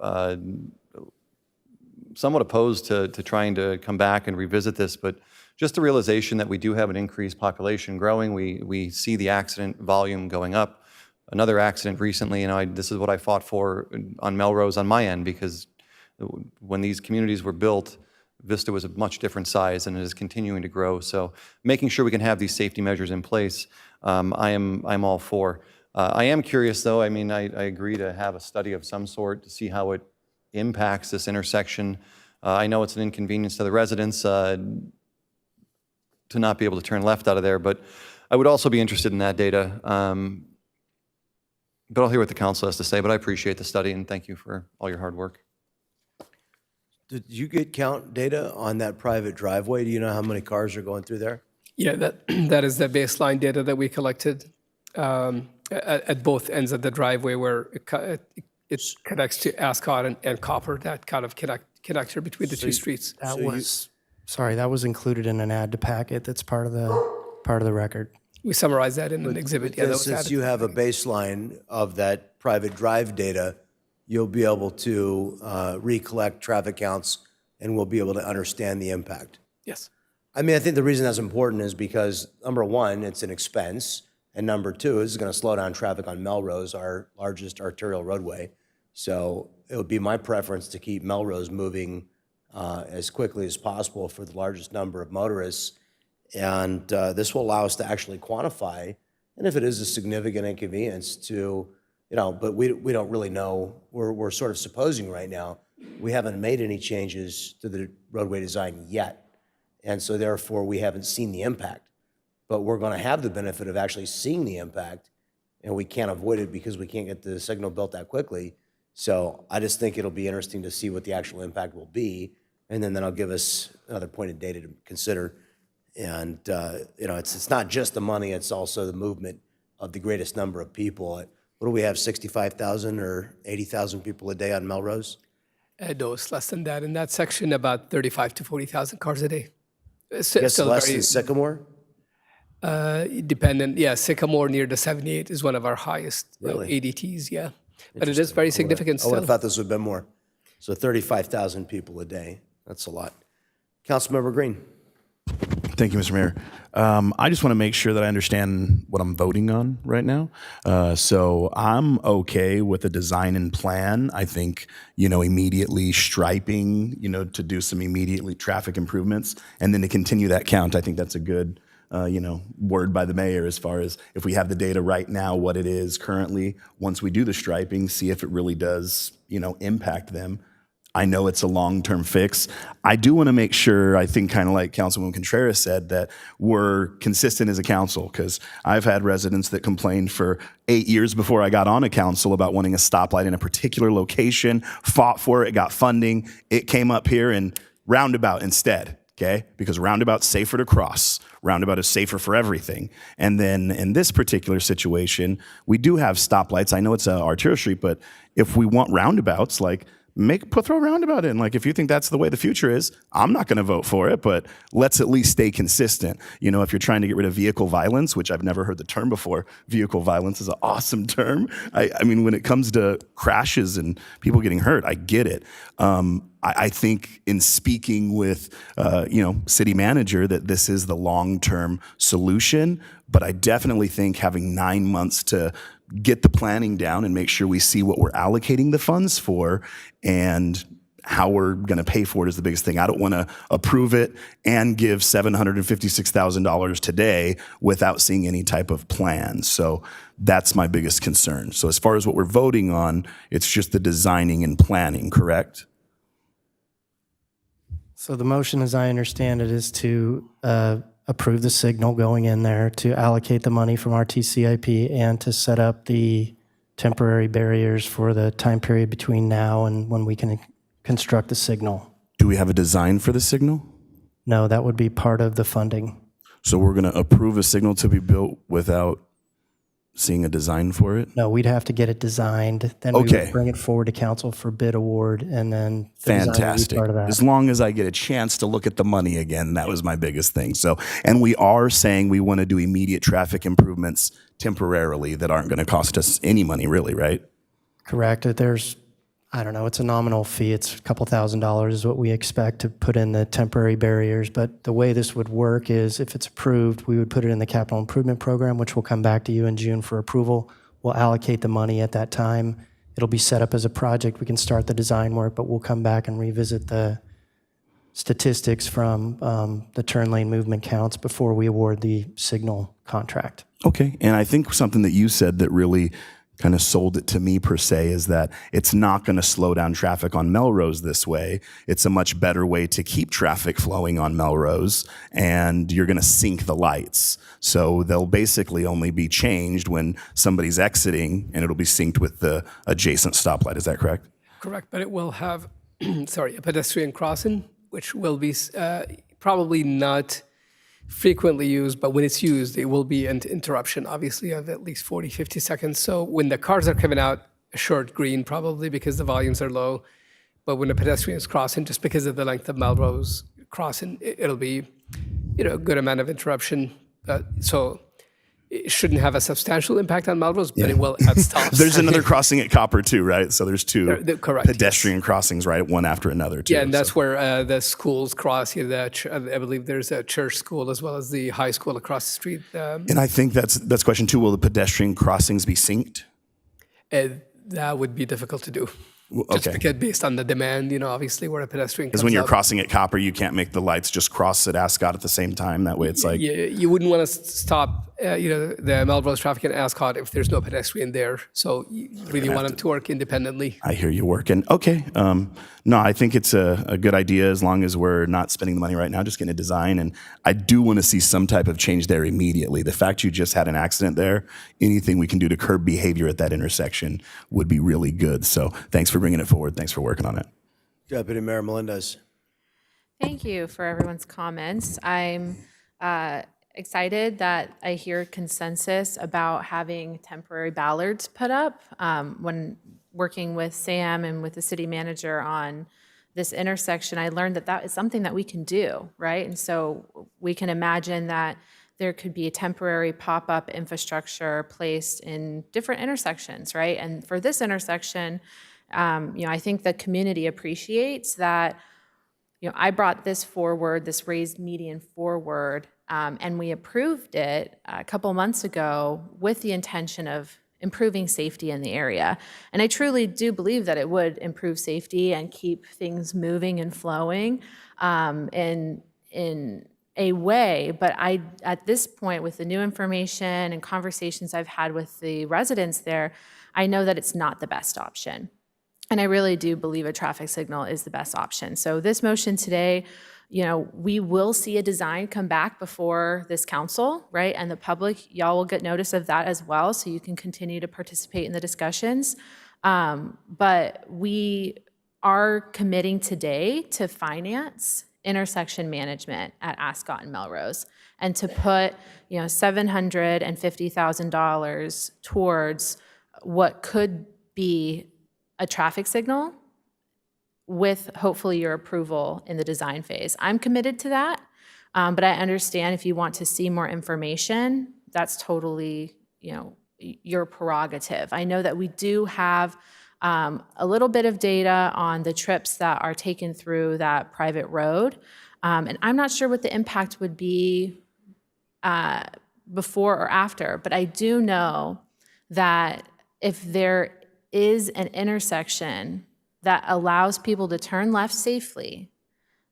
somewhat opposed to trying to come back and revisit this, but just the realization that we do have an increased population growing. We see the accident volume going up. Another accident recently, this is what I fought for on Melrose on my end, because When these communities were built, Vista was a much different size, and it is continuing to grow. So making sure we can have these safety measures in place, I'm all for. I am curious, though. I mean, I agree to have a study of some sort to see how it impacts this intersection. I know it's an inconvenience to the residents to not be able to turn left out of there, but I would also be interested in that data. But I'll hear what the council has to say, but I appreciate the study, and thank you for all your hard work. Did you get count data on that private driveway? Do you know how many cars are going through there? Yeah, that is the baseline data that we collected at both ends of the driveway where it connects to Ascot and Copper, that kind of connector between the two streets. That was included in an add to packet that's part of the record. We summarized that in an exhibit. Yeah, that was Since added. you have a baseline of that private drive data, you'll be able to recollect traffic counts and we'll be able to understand the impact. Yes. I mean, I think the reason that's important is because, number one, it's an expense, and number two, this is going to slow down traffic on Melrose, our largest arterial roadway. So it would be my preference to keep Melrose moving as quickly as possible for the largest number of motorists. And this will allow us to actually quantify, and if it is a significant inconvenience to, but we don't really know. We're sort of supposing right now. We haven't made any changes to the roadway design yet. And so therefore we haven't seen the impact. But we're going to have the benefit of actually seeing the impact, and we can't avoid it because we can't get the signal built that quickly. So I just think it'll be interesting to see what the actual impact will be, and then that'll give us another point of data to consider. And it's not just the money; it's also the movement of the greatest number of people. What do we have? 65,000 or 80,000 people a day on Melrose? No, it's less than that. In that section, about 35 to 40,000 cars a day. Yes, less than Sycamore? Dependent, yeah. Sycamore near the 78 is one of our highest ADTs, yeah. But it is very significant I would have still. thought this would have been more. So 35,000 people a day. That's a lot. Councilmember Green. Thank you, Mr. Mayor. I just want to make sure that I understand what I'm voting on right now. So I'm okay with the design and plan. I think, immediately striping, to do some immediately traffic improvements and then to continue that count. I think that's a good, word by the mayor as far as if we have the data right now, what it is currently, once we do the striping, see if it really does, impact them. I know it's a long-term fix. I do want to make sure, I think kind of like Councilwoman Contreras said, that we're consistent as a council, because I've had residents that complained for 8 years before I got on a council about wanting a stoplight in a particular location, fought for it, got funding. It came up here and roundabout instead, okay? Because roundabout's safer to cross. Roundabout is safer for everything. And then in this particular situation, we do have stoplights. I know it's an arterial street, but if we want roundabouts, throw a roundabout in. If you think that's the way the future is, I'm not going to vote for it, but let's at least stay consistent. If you're trying to get rid of vehicle violence, which I've never heard the term before, vehicle violence is an awesome term. I mean, when it comes to crashes and people getting hurt, I get it. I think in speaking with, city manager that this is the long-term solution, but I definitely think having 9 months to get the planning down and make sure we see what we're allocating the funds for and how we're going to pay for it is the biggest thing. I don't want to approve it and give $756,000 today without seeing any type of plan. So that's my biggest concern. So as far as what we're voting on, it's just the designing and planning, correct? So the motion, as I understand it, is to approve the signal going in there, to allocate the money from our TCIP, and to set up the temporary barriers for the time period between now and when we can construct the signal. Do we have a design for the signal? No, that would be part of the funding. So we're going to approve a signal to be built without seeing a design for it? No, we'd have to get it designed. Then we would bring it forward to council for bid award, and then the design would be Fantastic. part of that. As long as I get a chance to look at the money again, that was my biggest thing. So, and we are saying we want to do immediate traffic improvements temporarily that aren't going to cost us any money, really, right? Correct. There's, I don't know, it's a nominal fee. It's a couple $1,000s is what we expect to put in the temporary barriers. But the way this would work is if it's approved, we would put it in the capital improvement program, which will come back to you in June for approval. We'll allocate the money at that time. it'll be set up as a project. We can start the design work, but we'll come back and revisit the statistics from the turn lane movement counts before we award the signal contract. Okay, and I think something that you said that really kind of sold it to me per se is that it's not going to slow down traffic on Melrose this way. It's a much better way to keep traffic flowing on Melrose, and you're going to sync the lights. So they'll basically only be changed when somebody's exiting, and it'll be synced with the adjacent stoplight. Is that correct? Correct, but it will have, sorry, a pedestrian crossing, which will be probably not frequently used, but when it's used, it will be an interruption, obviously, of at least 40, 50 seconds. So when the cars are coming out, a short green probably because the volumes are low, but when a pedestrian is crossing, just because of the length of Melrose crossing, it'll be, a good amount of interruption. So it shouldn't have a substantial impact on Melrose, but it will at stops. There's another crossing at Copper too, right? So there's two correct, pedestrian crossings, right? One after another too. Yeah, and that's where the schools cross. I believe there's a church school as well as the high school across the street. And I think that's question 2. Will the pedestrian crossings be synced? That would be difficult to do. Okay. Just because based on the demand, obviously where a pedestrian comes Because when you're up, crossing at Copper, you can't make the lights just cross at Ascot at the same time. That way it's like... you wouldn't want to stop, the Melrose traffic in Ascot if there's no pedestrian there. So you really want them to work independently. I hear you working. Okay. No, I think it's a good idea as long as we're not spending the money right now, just getting a design. And I do want to see some type of change there immediately. The fact you just had an accident there, anything we can do to curb behavior at that intersection would be really good. So thanks for bringing it forward. Thanks for working on it. Deputy Mayor Melendez. Thank you for everyone's comments. I'm excited that I hear consensus about having temporary ballards put up. When working with Sam and with the city manager on this intersection, I learned that that is something that we can do, right? And so we can imagine that there could be a temporary pop-up infrastructure placed in different intersections, right? And for this intersection, I think the community appreciates that, I brought this forward, this raised median forward, and we approved it a couple months ago with the intention of improving safety in the area. And I truly do believe that it would improve safety and keep things moving and flowing in a way. But at this point, with the new information and conversations I've had with the residents there, I know that it's not the best option. And I really do believe a traffic signal is the best option. So this motion today, we will see a design come back before this council, right? And the public, y'all will get notice of that as well, so you can continue to participate in the discussions. But we are committing today to finance intersection management at Ascot and Melrose, and to put, $750,000 towards what could be a traffic signal with hopefully your approval in the design phase. I'm committed to that, but I understand if you want to see more information, that's totally, your prerogative. I know that we do have a little bit of data on the trips that are taken through that private road, and I'm not sure what the impact would be before or after, but I do know that if there is an intersection that allows people to turn left safely,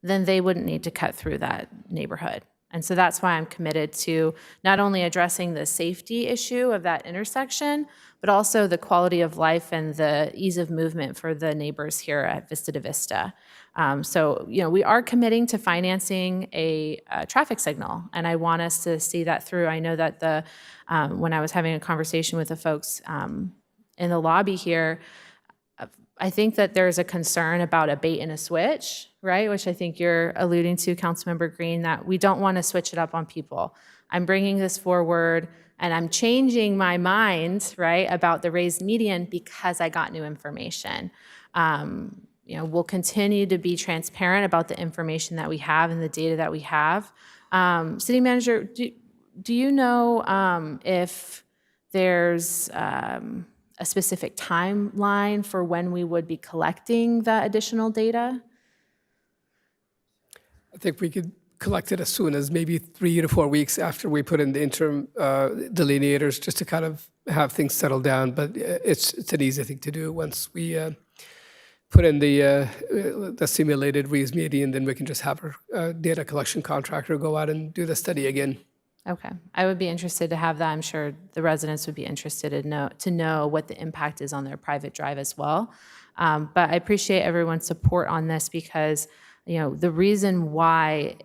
then they wouldn't need to cut through that neighborhood. And so that's why I'm committed to not only addressing the safety issue of that intersection, but also the quality of life and the ease of movement for the neighbors here at Vista de Vista. So, we are committing to financing a traffic signal, and I want us to see that through. I know that when I was having a conversation with the folks in the lobby here, I think that there's a concern about a bait and a switch, right? Which I think you're alluding to, Councilmember Green, that we don't want to switch it up on people. I'm bringing this forward and I'm changing my mind, right, about the raised median because I got new information. We'll continue to be transparent about the information that we have and the data that we have. City Manager, do you know if there's a specific timeline for when we would be collecting that additional data? I think we could collect it as soon as maybe 3 to 4 weeks after we put in the interim delineators, just to kind of have things settle down. But it's an easy thing to do once we put in the simulated Reeves median, then we can just have our data collection contractor go out and do the study again. Okay, I would be interested to have that. I'm sure the residents would be interested to know what the impact is on their private drive as well. But I appreciate everyone's support on this because, the reason why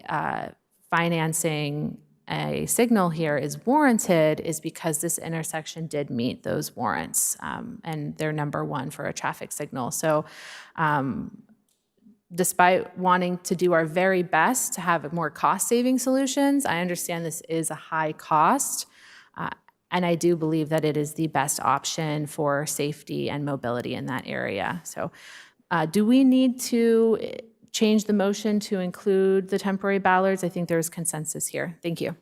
financing a signal here is warranted is because this intersection did meet those warrants, and they're number one for a traffic signal. So despite wanting to do our very best to have more cost-saving solutions, I understand this is a high cost, and I do believe that it is the best option for safety and mobility in that area. So do we need to change the motion to include the temporary ballards? I think there's consensus here. Thank you.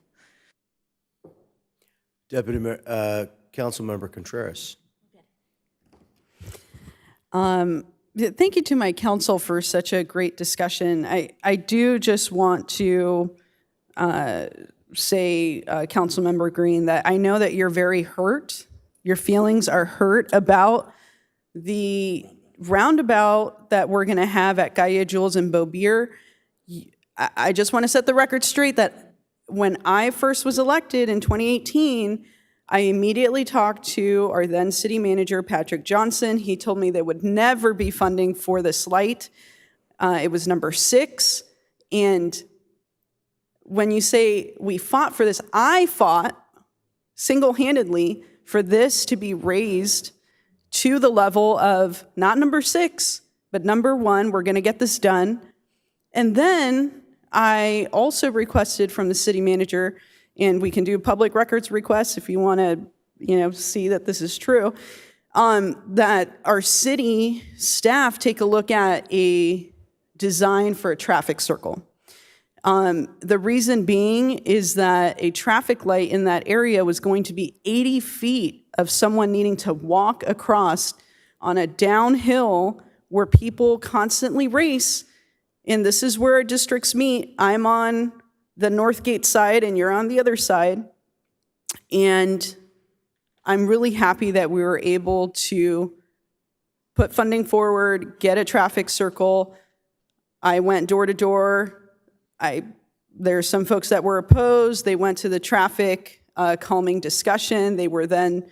Councilmember Contreras. Thank you to my council for such a great discussion. I do just want to say, Councilmember Green, that I know that you're very hurt. Your feelings are hurt about the roundabout that we're going to have at Gaia Jules and Beaubier. I just want to set the record straight that when I first was elected in 2018, I immediately talked to our then city manager, Patrick Johnson. He told me there would never be funding for this light. It was number 6. And when you say we fought for this, I fought single-handedly for this to be raised to the level of not number 6, but number 1. We're going to get this done. And then I also requested from the city manager, and we can do public records requests if you want to, see that this is true, that our city staff take a look at a design for a traffic circle. The reason being is that a traffic light in that area was going to be 80 feet of someone needing to walk across on a downhill where people constantly race. And this is where our districts meet. I'm on the Northgate side and you're on the other side. And I'm really happy that we were able to put funding forward, get a traffic circle. I went door to door. There's some folks that were opposed. They went to the traffic calming discussion. They were then,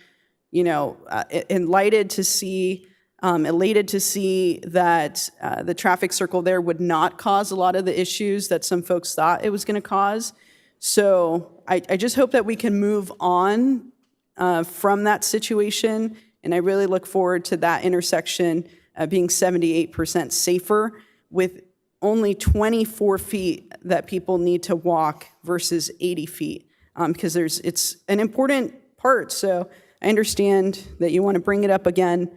elated to see that the traffic circle there would not cause a lot of the issues that some folks thought it was going to cause. So I just hope that we can move on from that situation, and I really look forward to that intersection being 78% safer with only 24 feet that people need to walk versus 80 feet, because it's an important part. So I understand that you want to bring it up again,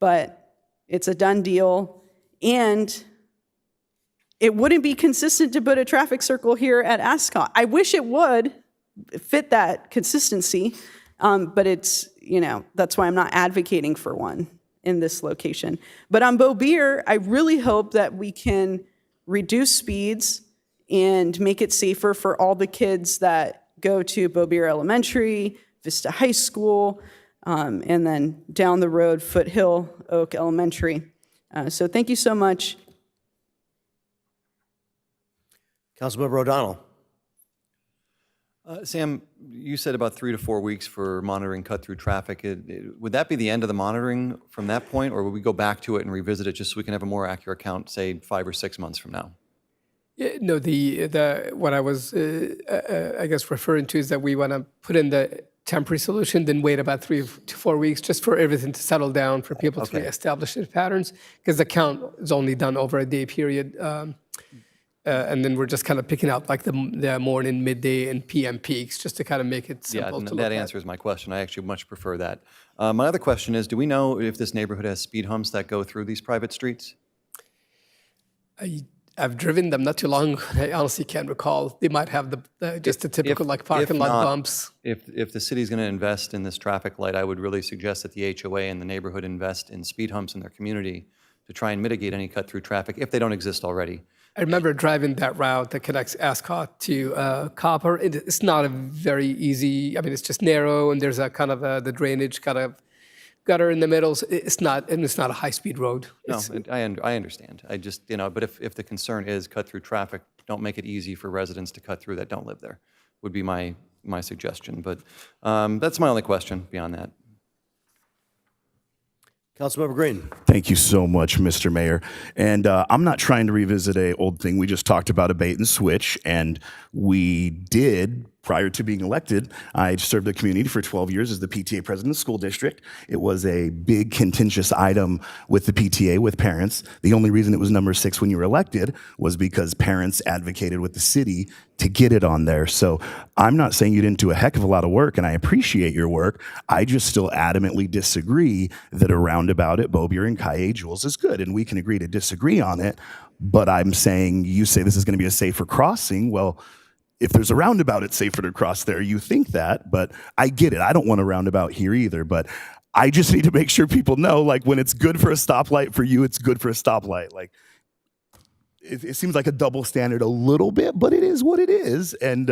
but it's a done deal. And it wouldn't be consistent to put a traffic circle here at Ascot. I wish it would fit that consistency, but it's, that's why I'm not advocating for one in this location. But on Beaubier, I really hope that we can reduce speeds and make it safer for all the kids that go to Beaubier Elementary, Vista High School, and then down the road, Foothill Oak Elementary. So thank you so much. Councilmember O'Donnell. Sam, you said about 3 to 4 weeks for monitoring cut-through traffic. Would that be the end of the monitoring from that point, or would we go back to it and revisit it just so we can have a more accurate count, say 5 or 6 months from now? Yeah, no, what I was, I guess, referring to is that we want to put in the temporary solution, then wait about 3 to 4 weeks just for everything to settle down, for people to establish their patterns, because the count is only done over a day period. And then we're just kind of picking out like the morning, midday, and PM peaks just to kind of make it simple to look that at. answers my question. I actually much prefer that. My other question is, do we know if this neighborhood has speed humps that go through these private streets? I've driven them not too long. I honestly can't recall. They might have just the typical parking lot bumps. If the city's going to invest in this traffic light, I would really suggest that the HOA and the neighborhood invest in speed humps in their community to try and mitigate any cut-through traffic if they don't exist already. I remember driving that route that connects Ascot to Copper. It's not a very easy, I mean, it's just narrow and there's a kind of the drainage kind of gutter in the middle. So it's not a high-speed road. No, I understand. I just, but if the concern is cut-through traffic, don't make it easy for residents to cut through that don't live there, would be my suggestion. But that's my only question beyond that. Councilmember Green. Thank you so much, Mr. Mayor. And I'm not trying to revisit a old thing. We just talked about a bait and switch, and we did, prior to being elected, I served the community for 12 years as the PTA president of the school district. It was a big contentious item with the PTA, with parents. The only reason it was number 6 when you were elected was because parents advocated with the city to get it on there. So I'm not saying you didn't do a heck of a lot of work, and I appreciate your work. I just still adamantly disagree that a roundabout at Beaubier and Kaye Jules is good, and we can agree to disagree on it. But I'm saying, you say this is going to be a safer crossing. Well, if there's a roundabout, it's safer to cross there. You think that, but I get it. I don't want a roundabout here either, but I just need to make sure people know, like, when it's good for a stoplight for you, it's good for a stoplight. Like, it seems like a double standard a little bit, but it is what it is. And,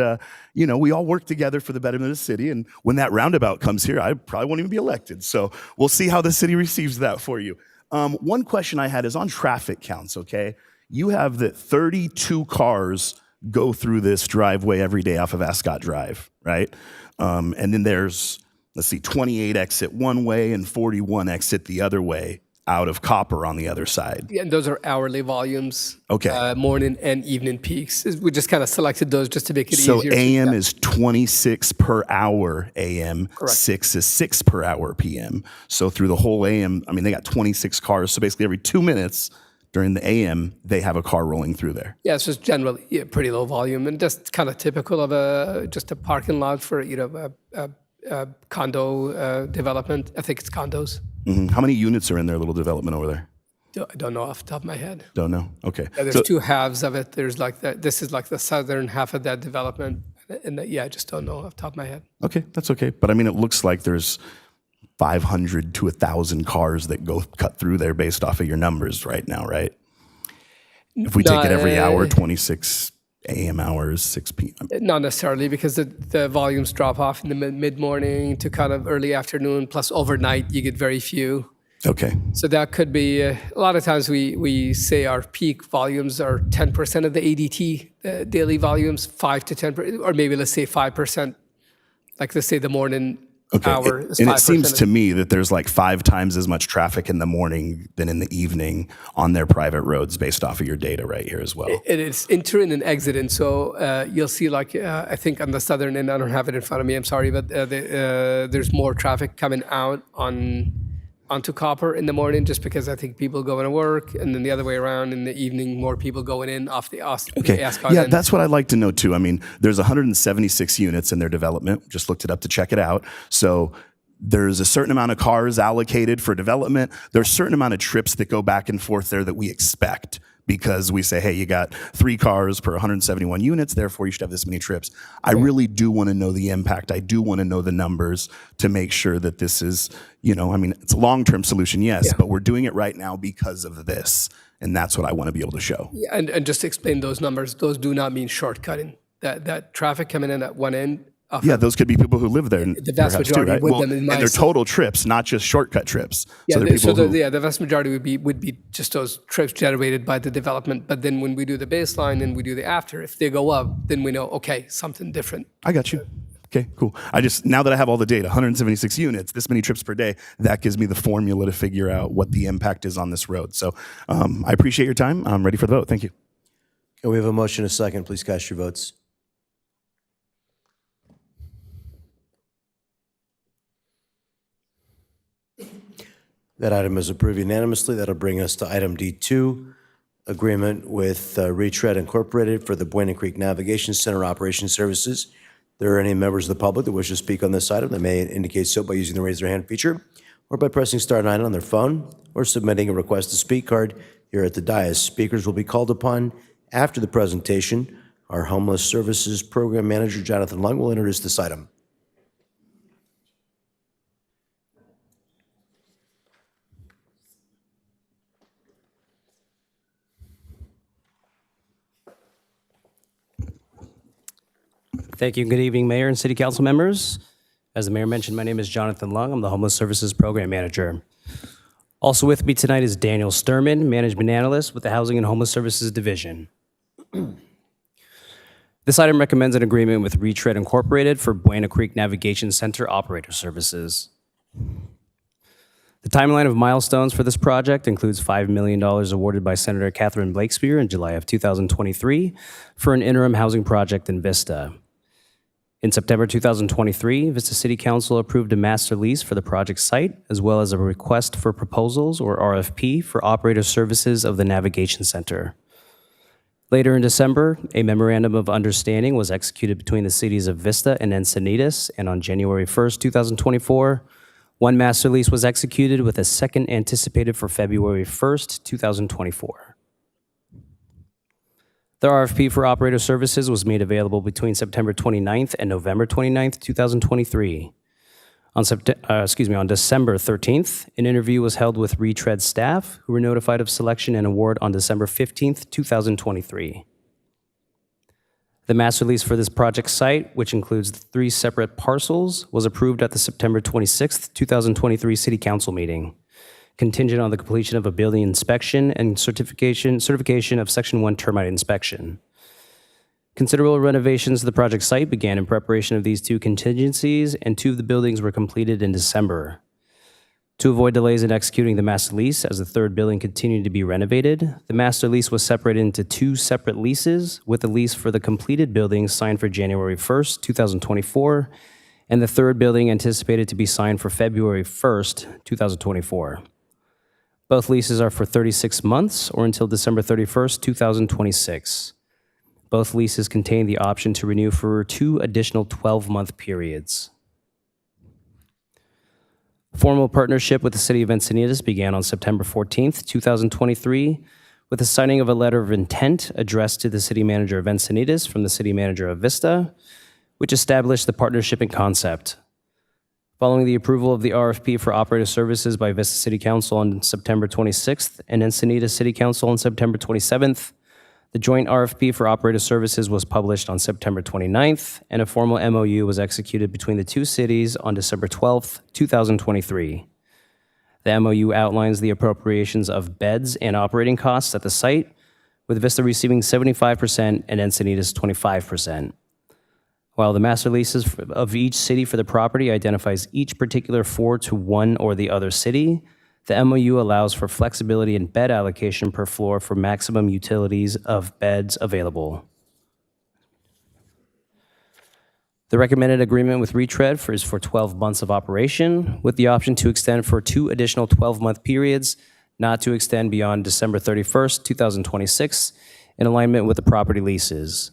we all work together for the betterment of the city. And when that roundabout comes here, I probably won't even be elected. So we'll see how the city receives that for you. One question I had is on traffic counts, okay? You have that 32 cars go through this driveway every day off of Ascot Drive, right? And then there's, 28 exit one way and 41 exit the other way out of Copper on the other side. Yeah, and those are hourly volumes. Okay. Morning and evening peaks. We just kind of selected those just to make it So easier. AM is 26 per hour AM, Correct. 6 is 6 per hour PM. So through the whole AM, I mean, they got 26 cars. So basically every 2 minutes during the AM, they have a car rolling through there. Yeah, it's just generally pretty low volume and just kind of typical of just a parking lot for a condo development. I think it's condos. Mm-hmm. How many units are in their little development over there? I don't know off the top of my head. Don't know. Okay. Yeah, there's two halves of it. There's like this is like the southern half of that development, and I just don't know off the top of my head. Okay, that's okay. But I mean, it looks like there's 500 to 1,000 cars that go cut through there based off of your numbers right now, right? If we take it every hour, 26 AM hours, 6 PM. Not necessarily, because the volumes drop off in the mid-morning to kind of early afternoon, plus overnight you get very few. Okay. So that could be, a lot of times we say our peak volumes are 10% of the ADT daily volumes, 5 to 10%, or maybe let's say 5%. Like let's say the morning hour is 5%. And it seems to me that there's like 5 times as much traffic in the morning than in the evening on their private roads based off of your data right here as well. It is entering and exiting. So you'll see like, I think on the southern end, I don't have it in front of me, I'm sorry, but there's more traffic coming out onto Copper in the morning, just because I think people going to work, and then the other way around in the evening, more people going in off the Ascot Yeah, end. that's what I'd like to know too. I mean, there's 176 units in their development. Just looked it up to check it out. So there's a certain amount of cars allocated for development. There's a certain amount of trips that go back and forth there that we expect, because we say, hey, you got 3 cars per 171 units, therefore you should have this many trips. I really do want to know the impact. I do want to know the numbers to make sure that this is, I mean, it's a long-term solution, yes, but we're doing it right now because of this. And that's what I want to be able to show. Yeah, and just to explain those numbers, those do not mean shortcutting. That traffic coming in at one end. Yeah, those could be people who live there. The vast perhaps majority too, right? with Well, them in my and they're total trips, not just shortcut trips. Yeah, so they're people who, the vast majority would be just those trips generated by the development. But then when we do the baseline and we do the after, if they go up, then we know, okay, something different. I got you. Okay, cool. Now that I have all the data, 176 units, this many trips per day, that gives me the formula to figure out what the impact is on this road. So I appreciate your time. I'm ready for the vote. Thank you. Okay, we have a motion, a second. Please cast your votes. That item is approved unanimously. That'll bring us to item D2, agreement with Retread Incorporated for the Buena Creek Navigation Center Operation Services. If there are any members of the public that wish to speak on this item, they may indicate so by using the raise their hand feature or by pressing star 9 on their phone or submitting a request to speak card here at the dais. Speakers will be called upon after the presentation. Our Homeless Services Program Manager, Jonathan Lung, will introduce this item. Thank you. Good evening, Mayor and City Council members. As the Mayor mentioned, my name is Jonathan Lung. I'm the Homeless Services Program Manager. Also with me tonight is Daniel Sturman, Management Analyst with the Housing and Homeless Services Division. This item recommends an agreement with Retread Incorporated for Buena Creek Navigation Center Operator Services. The timeline of milestones for this project includes $5 million awarded by Senator Catherine Blakespear in July of 2023 for an interim housing project in Vista. In September 2023, Vista City Council approved a master lease for the project site, as well as a request for proposals, or RFP, for operator services of the Navigation Center. Later in December, a memorandum of understanding was executed between the cities of Vista and Encinitas, and on January 1st, 2024, one master lease was executed with a second anticipated for February 1st, 2024. The RFP for operator services was made available between September 29th and November 29th, 2023. On December 13th, an interview was held with Retread staff, who were notified of selection and award on December 15th, 2023. The master lease for this project site, which includes 3 separate parcels, was approved at the September 26th, 2023 City Council meeting, contingent on the completion of a building inspection and certification of Section 1 termite inspection. Considerable renovations to the project site began in preparation of these 2 contingencies, and 2 of the buildings were completed in December. To avoid delays in executing the master lease, as the 3rd building continued to be renovated, the master lease was separated into 2 separate leases, with the lease for the completed building signed for January 1st, 2024, and the 3rd building anticipated to be signed for February 1st, 2024. Both leases are for 36 months or until December 31st, 2026. Both leases contain the option to renew for 2 additional 12-month periods. Formal partnership with the City of Encinitas began on September 14th, 2023, with the signing of a letter of intent addressed to the City Manager of Encinitas from the City Manager of Vista, which established the partnership in concept. Following the approval of the RFP for operator services by Vista City Council on September 26th and Encinitas City Council on September 27th, the joint RFP for operator services was published on September 29th, and a formal MOU was executed between the 2 cities on December 12th, 2023. The MOU outlines the appropriations of beds and operating costs at the site, with Vista receiving 75% and Encinitas 25%. While the master leases of each city for the property identifies each particular floor to one or the other city, the MOU allows for flexibility in bed allocation per floor for maximum utilities of beds available. The recommended agreement with Retread is for 12 months of operation, with the option to extend for 2 additional 12-month periods, not to extend beyond December 31st, 2026, in alignment with the property leases.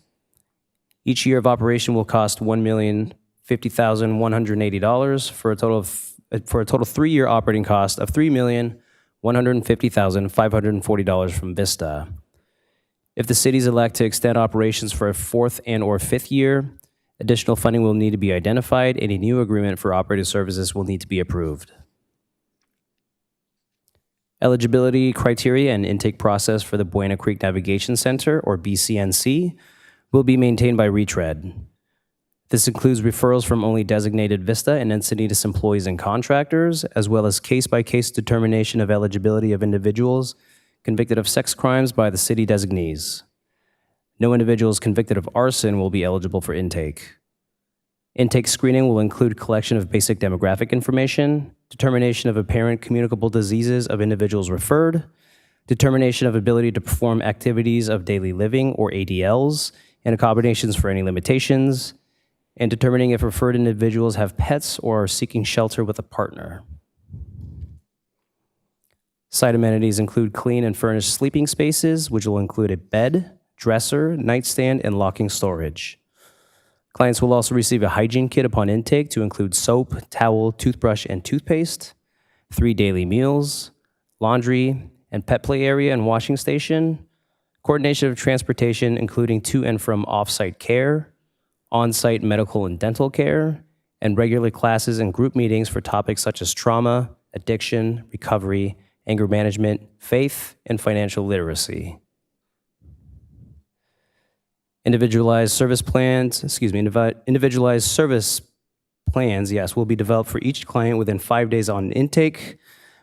Each year of operation will cost $1,050,180 for a total 3-year operating cost of $3,150,540 from Vista. If the cities elect to extend operations for a 4th and/or 5th year, additional funding will need to be identified, and a new agreement for operator services will need to be approved. Eligibility criteria and intake process for the Buena Creek Navigation Center, or BCNC, will be maintained by Retread. This includes referrals from only designated Vista and Encinitas employees and contractors, as well as case-by-case determination of eligibility of individuals convicted of sex crimes by the city designees. No individuals convicted of arson will be eligible for intake. Intake screening will include collection of basic demographic information, determination of apparent communicable diseases of individuals referred, determination of ability to perform activities of daily living, or ADLs, and accommodations for any limitations, and determining if referred individuals have pets or are seeking shelter with a partner. Site amenities include clean and furnished sleeping spaces, which will include a bed, dresser, nightstand, and locking storage. Clients will also receive a hygiene kit upon intake to include soap, towel, toothbrush, and toothpaste, 3 daily meals, laundry, and pet play area and washing station, coordination of transportation including to and from off-site care, on-site medical and dental care, and regular classes and group meetings for topics such as trauma, addiction, recovery, anger management, faith, and financial literacy. Individualized service plans, individualized service plans, yes, will be developed for each client within 5 days on intake,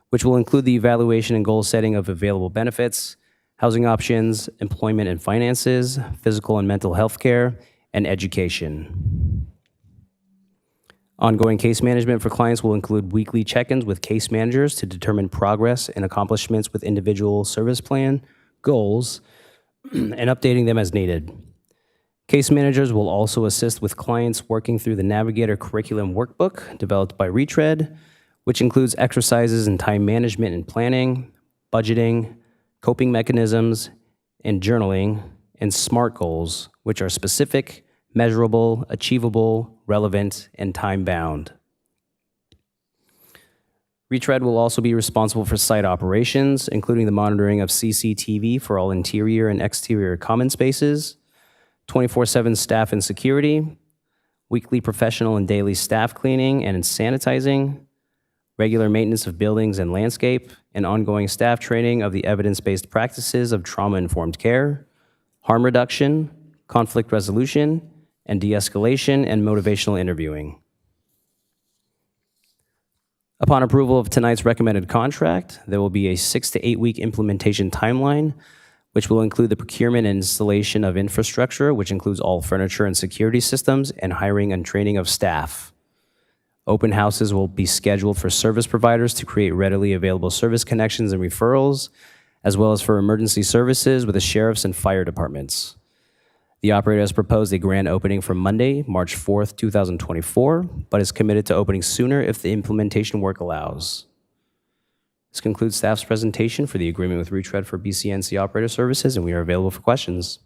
which will include the evaluation and goal setting of available benefits, housing options, employment and finances, physical and mental health care, and education. Ongoing case management for clients will include weekly check-ins with case managers to determine progress and accomplishments with individual service plan goals and updating them as needed. Case managers will also assist with clients working through the Navigator curriculum workbook developed by Retread, which includes exercises in time management and planning, budgeting, coping mechanisms, and journaling, and SMART goals, which are specific, measurable, achievable, relevant, and time-bound. Retread will also be responsible for site operations, including the monitoring of CCTV for all interior and exterior common spaces, 24/7 staff and security, weekly professional and daily staff cleaning and sanitizing, regular maintenance of buildings and landscape, and ongoing staff training of the evidence-based practices of trauma-informed care, harm reduction, conflict resolution, and de-escalation and motivational interviewing. Upon approval of tonight's recommended contract, there will be a 6 to 8 week implementation timeline, which will include the procurement and installation of infrastructure, which includes all furniture and security systems, and hiring and training of staff. Open houses will be scheduled for service providers to create readily available service connections and referrals, as well as for emergency services with the sheriffs and fire departments. The operator has proposed a grand opening for Monday, March 4th, 2024, but is committed to opening sooner if the implementation work allows. This concludes staff's presentation for the agreement with Retread for BCNC operator services, and we are available for questions.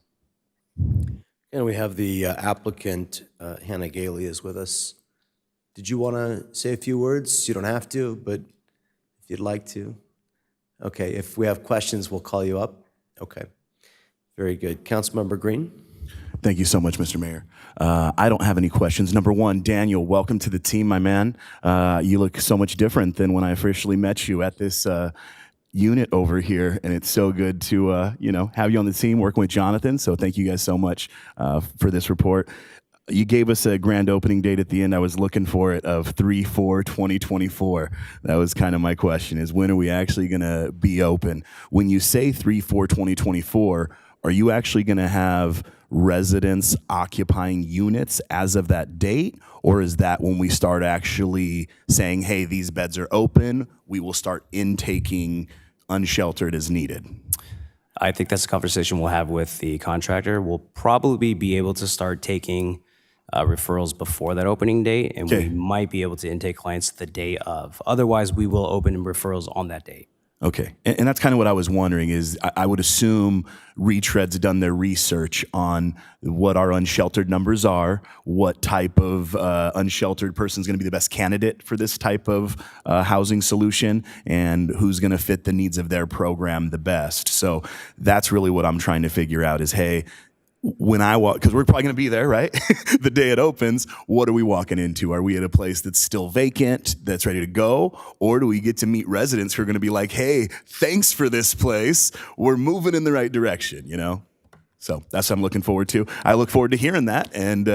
And we have the applicant, Hannah Gailey, is with us. Did you want to say a few words? You don't have to, but if you'd like to. Okay, if we have questions, we'll call you up. Okay, very good. Councilmember Green? Thank you so much, Mr. Mayor. I don't have any questions. Number one, Daniel, welcome to the team, my man. You look so much different than when I officially met you at this unit over here, and it's so good to have you on the team working with Jonathan. So thank you guys so much for this report. You gave us a grand opening date at the end. I was looking for it of 3/4/2024. That was kind of my question, is when are we actually going to be open? When you say 3/4/2024, are you actually going to have residents occupying units as of that date? Or is that when we start actually saying, hey, these beds are open, we will start intaking unsheltered as needed? I think that's a conversation we'll have with the contractor. We'll probably be able to start taking referrals before that opening date, and we might be able to intake clients the day of. Otherwise, we will open referrals on that date. Okay, and that's kind of what I was wondering is I would assume Retread's done their research on what our unsheltered numbers are, what type of unsheltered person is going to be the best candidate for this type of housing solution, and who's going to fit the needs of their program the best. So that's really what I'm trying to figure out is, hey, when I walk, because we're probably going to be there, right? The day it opens, what are we walking into? Are we at a place that's still vacant, that's ready to go? Or do we get to meet residents who are going to be like, hey, thanks for this place. We're moving in the right direction, So that's what I'm looking forward to. I look forward to hearing that. And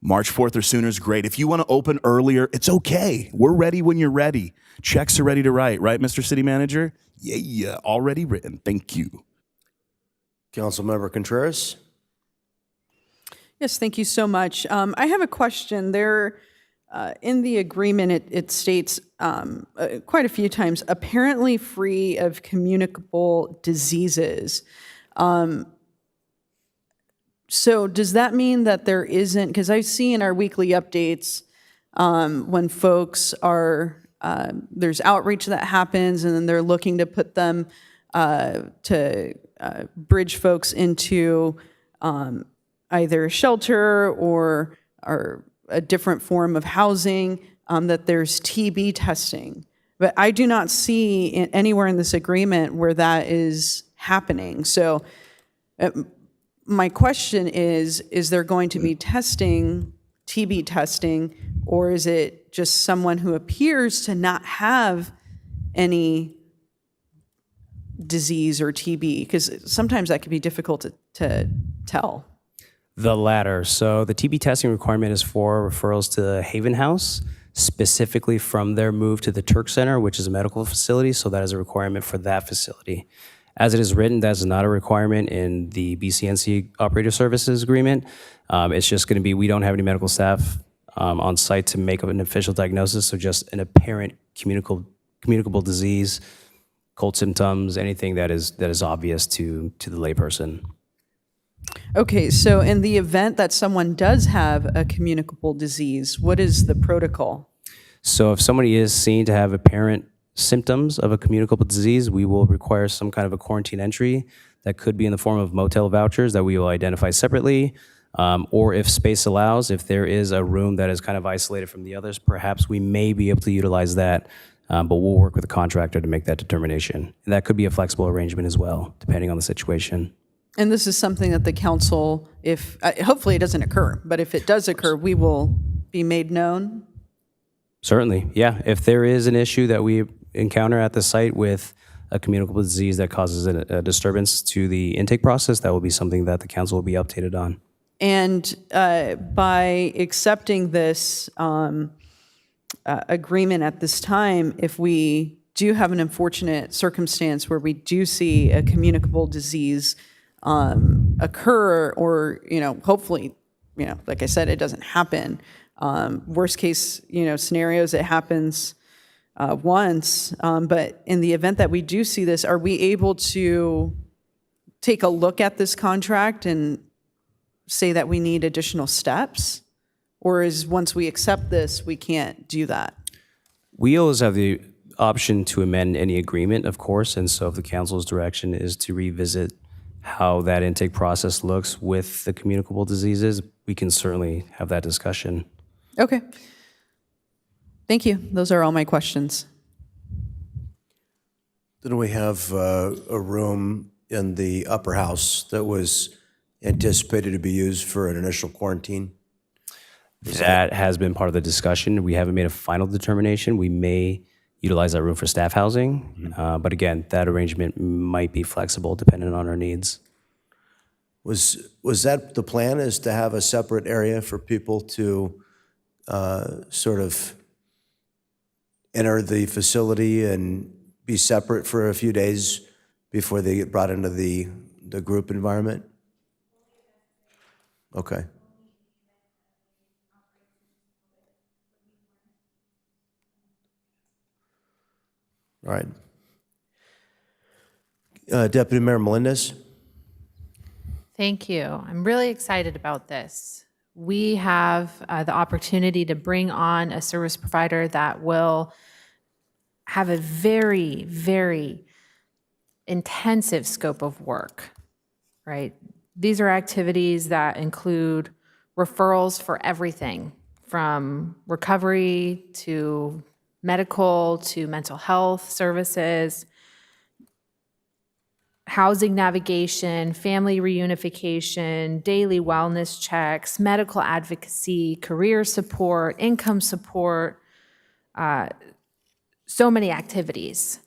March 4th or sooner is great. If you want to open earlier, it's okay. We're ready when you're ready. Checks are ready to write, right, Mr. City Manager? Yeah, already written. Thank you. Councilmember Contreras? Yes, thank you so much. I have a question. There, in the agreement, it states quite a few times, apparently free of communicable diseases. So does that mean that there isn't, because I see in our weekly updates when folks are, there's outreach that happens and then they're looking to put them to bridge folks into either shelter or a different form of housing, that there's TB testing. But I do not see anywhere in this agreement where that is happening. So my question is there going to be testing, TB testing, or is it just someone who appears to not have any disease or TB? Because sometimes that can be difficult to tell. The latter. So the TB testing requirement is for referrals to Haven House, specifically from their move to the Turk Center, which is a medical facility. So that is a requirement for that facility. As it is written, that is not a requirement in the BCNC Operator Services Agreement. It's just going to be, we don't have any medical staff on site to make up an official diagnosis, so just an apparent communicable disease, cold symptoms, anything that is obvious to the layperson. Okay, so in the event that someone does have a communicable disease, what is the protocol? So if somebody is seen to have apparent symptoms of a communicable disease, we will require some kind of a quarantine entry that could be in the form of motel vouchers that we will identify separately, or if space allows, if there is a room that is kind of isolated from the others, perhaps we may be able to utilize that, but we'll work with the contractor to make that determination. And that could be a flexible arrangement as well, depending on the situation. And this is something that the council, if, hopefully it doesn't occur, but if it does occur, we will be made known? Certainly, yeah. If there is an issue that we encounter at the site with a communicable disease that causes a disturbance to the intake process, that will be something that the council will be updated on. And by accepting this agreement at this time, if we do have an unfortunate circumstance where we do see a communicable disease occur, or, hopefully, like I said, it doesn't happen. Worst case, scenarios, it happens once, but in the event that we do see this, are we able to take a look at this contract and say that we need additional steps? Or is once we accept this, we can't do that? We always have the option to amend any agreement, of course, and so if the council's direction is to revisit how that intake process looks with the communicable diseases, we can certainly have that discussion. Okay. Thank you. Those are all my questions. Then we have a room in the upper house that was anticipated to be used for an initial quarantine. That has been part of the discussion. We haven't made a final determination. We may utilize that room for staff housing, but again, that arrangement might be flexible depending on our needs. Was that the plan, is to have a separate area for people to sort of enter the facility and be separate for a few days before they get brought into the group environment? Okay. All right. Deputy Mayor Melendez? Thank you. I'm really excited about this. We have the opportunity to bring on a service provider that will have a very, very intensive scope of work, right? These are activities that include referrals for everything from recovery to medical to mental health services, housing navigation, family reunification, daily wellness checks, medical advocacy, career support, income support, so many activities.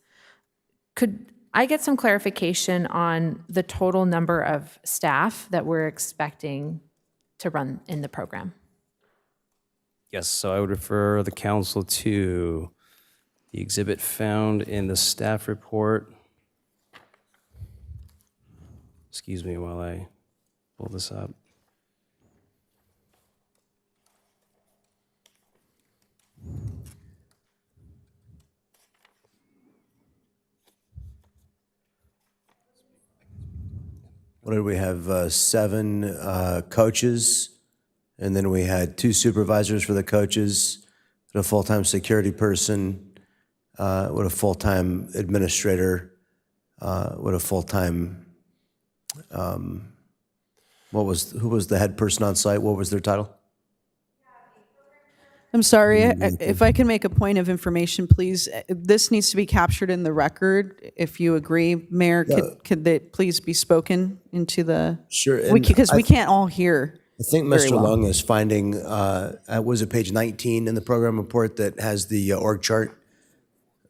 Could I get some clarification on the total number of staff that we're expecting to run in the program? Yes, so I would refer the council to the exhibit found in the staff report. Excuse me while I pull this up. What did we have? 7 coaches, and then we had 2 supervisors for the coaches, a full-time security person, with a full-time administrator, with a full-time, who was the head person on site? What was their title? I'm sorry, if I can make a point of information, please. This needs to be captured in the record. If you agree, Mayor, could that please be spoken into the? Sure. Because we can't all hear. I think very Mr. well. Lung is finding, was it page 19 in the program report that has the org chart?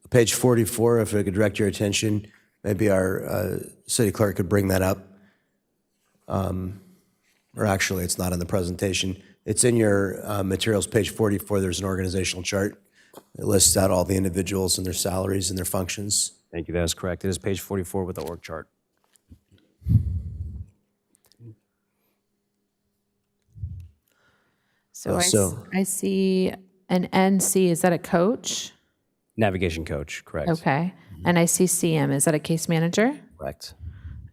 Page 44, if I could direct your attention, maybe our city clerk could bring that up. or actually, it's not in the presentation. It's in your materials, page 44. There's an organizational chart. It lists out all the individuals and their salaries and their functions. Thank you, that is correct. It is page 44 with the org chart. So So- I see an NC, is that a coach? Navigation coach, correct. Okay. And I see CM, is that a case manager? Correct.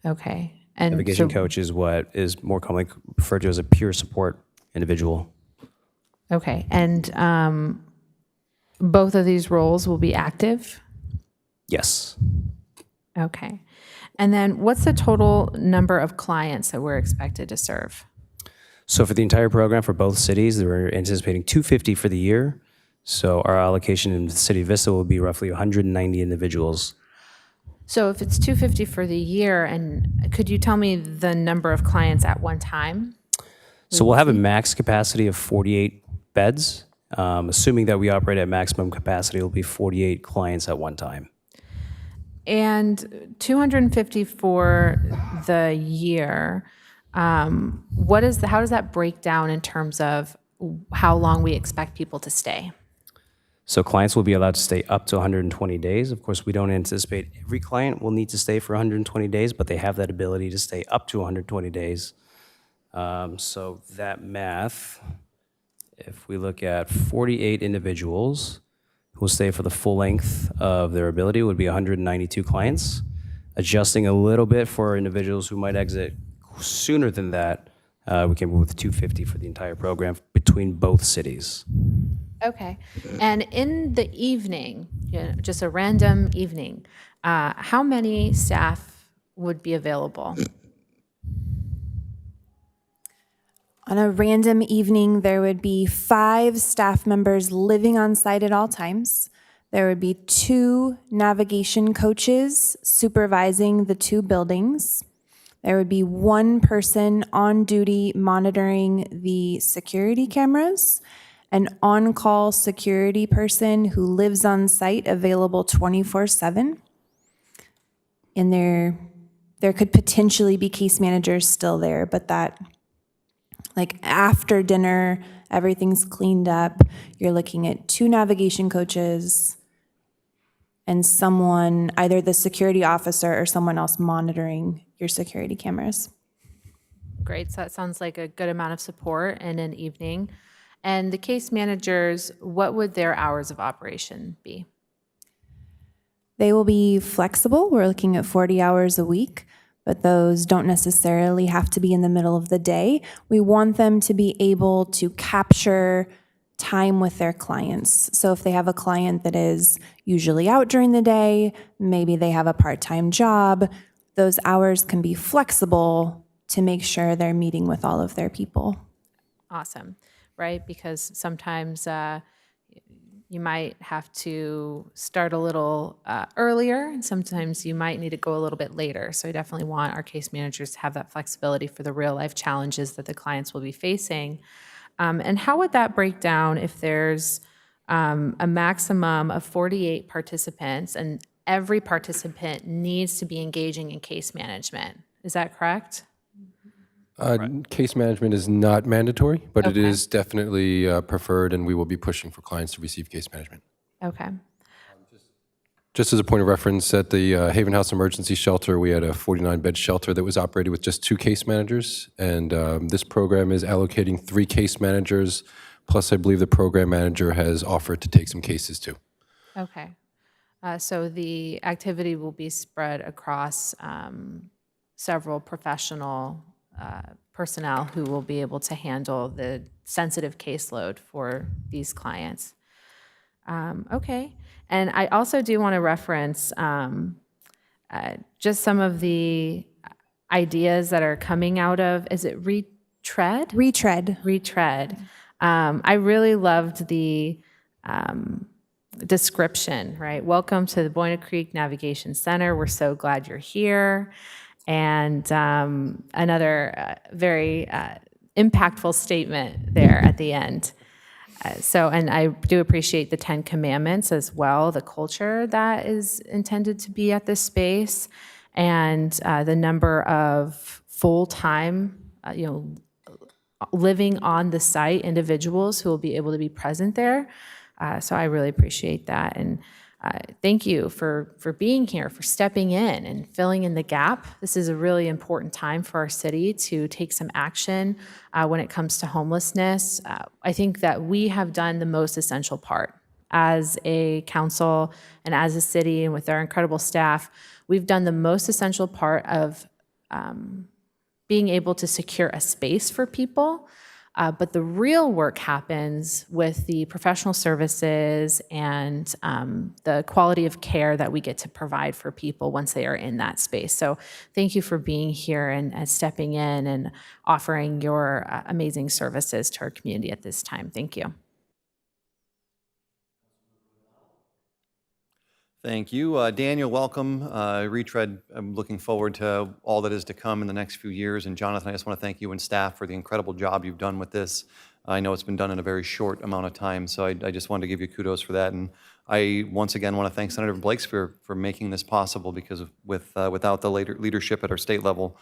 Okay. And Navigation so- coach is what is more commonly referred to as a peer support individual. Okay. And both of these roles will be active? Yes. Okay. And then what's the total number of clients that we're expected to serve? So for the entire program for both cities, we're anticipating 250 for the year. So our allocation in the city of Vista will be roughly 190 individuals. So if it's 250 for the year, and could you tell me the number of clients at one time? So we'll have a max capacity of 48 beds. Assuming that we operate at maximum capacity, it will be 48 clients at one time. And 250 for the year, how does that break down in terms of how long we expect people to stay? So clients will be allowed to stay up to 120 days. Of course, we don't anticipate every client will need to stay for 120 days, but they have that ability to stay up to 120 days. So that math, if we look at 48 individuals who will stay for the full length of their ability, would be 192 clients. Adjusting a little bit for individuals who might exit sooner than that, we can move with 250 for the entire program between both cities. Okay. And in the evening, just a random evening, how many staff would be available? On a random evening, there would be 5 staff members living on site at all times. There would be 2 navigation coaches supervising the 2 buildings. There would be 1 person on duty monitoring the security cameras, an on-call security person who lives on site available 24/7. And there could potentially be case managers still there, but that, like after dinner, everything's cleaned up, you're looking at 2 navigation coaches and someone, either the security officer or someone else monitoring your security cameras. Great. So that sounds like a good amount of support in an evening. And the case managers, what would their hours of operation be? They will be flexible. We're looking at 40 hours a week, but those don't necessarily have to be in the middle of the day. We want them to be able to capture time with their clients. So if they have a client that is usually out during the day, maybe they have a part-time job, those hours can be flexible to make sure they're meeting with all of their people. Awesome, right? Because sometimes you might have to start a little earlier, and sometimes you might need to go a little bit later. So I definitely want our case managers to have that flexibility for the real-life challenges that the clients will be facing. And how would that break down if there's a maximum of 48 participants and every participant needs to be engaging in case management? Is that correct? Case management is not mandatory, but it Okay. is definitely preferred, and we will be pushing for clients to receive case management. Okay. Just as a point of reference, at the Haven House Emergency Shelter, we had a 49-bed shelter that was operated with just 2 case managers, and this program is allocating 3 case managers, plus I believe the program manager has offered to take some cases too. Okay. So the activity will be spread across several professional personnel who will be able to handle the sensitive caseload for these clients. Okay. And I also do want to reference just some of the ideas that are coming out of, is it Retread? Retread. Retread. I really loved the description, right? Welcome to the Buena Creek Navigation Center. We're so glad you're here. And another very impactful statement there at the end. And I do appreciate the 10 Commandments as well, the culture that is intended to be at this space, and the number of full-time, living on the site individuals who will be able to be present there. So I really appreciate that. And thank you for being here, for stepping in and filling in the gap. This is a really important time for our city to take some action when it comes to homelessness. I think that we have done the most essential part as a council and as a city, and with our incredible staff. We've done the most essential part of being able to secure a space for people. But the real work happens with the professional services and the quality of care that we get to provide for people once they are in that space. So thank you for being here and stepping in and offering your amazing services to our community at this time. Thank you. Thank you. Daniel, welcome. Retread, I'm looking forward to all that is to come in the next few years. And Jonathan, I just want to thank you and staff for the incredible job you've done with this. I know it's been done in a very short amount of time, so I just wanted to give you kudos for that. And I, once again, want to thank Senator Blakespear for making this possible, because without the leadership at our state level,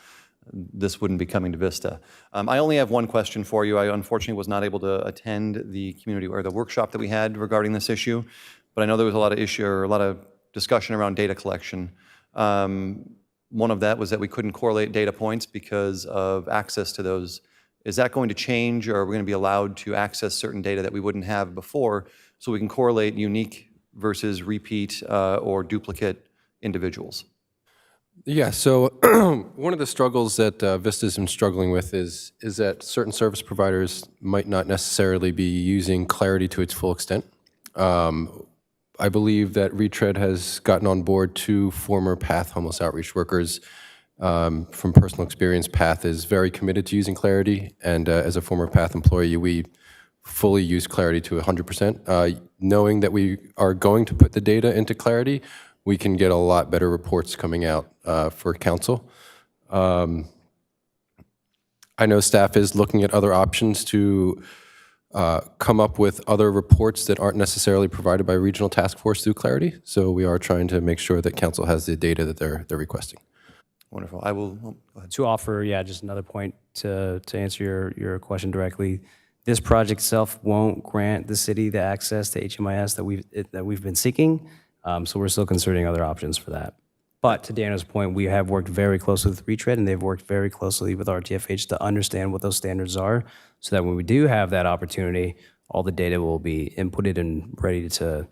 this wouldn't be coming to Vista. I only have one question for you. I unfortunately was not able to attend the community or the workshop that we had regarding this issue, but I know there was a lot of discussion around data collection. One of that was that we couldn't correlate data points because of access to those. Is that going to change, or are we going to be allowed to access certain data that we wouldn't have before, so we can correlate unique versus repeat or duplicate individuals? Yeah, so one of the struggles that Vista's been struggling with is that certain service providers might not necessarily be using Clarity to its full extent. I believe that Retread has gotten on board 2 former PATH homeless outreach workers. From personal experience, PATH is very committed to using Clarity, and as a former PATH employee, we fully use Clarity to 100%. Knowing that we are going to put the data into Clarity, we can get a lot better reports coming out for council. I know staff is looking at other options to come up with other reports that aren't necessarily provided by regional task force through Clarity. So we are trying to make sure that council has the data that they're requesting. Wonderful. I will go ahead. To offer, just another point to answer your question directly. This project itself won't grant the city the access to HMIS that we've been seeking. So we're still considering other options for that. But to Daniel's point, we have worked very closely with Retread, and they've worked very closely with RTFH to understand what those standards are, so that when we do have that opportunity, all the data will be inputted and ready to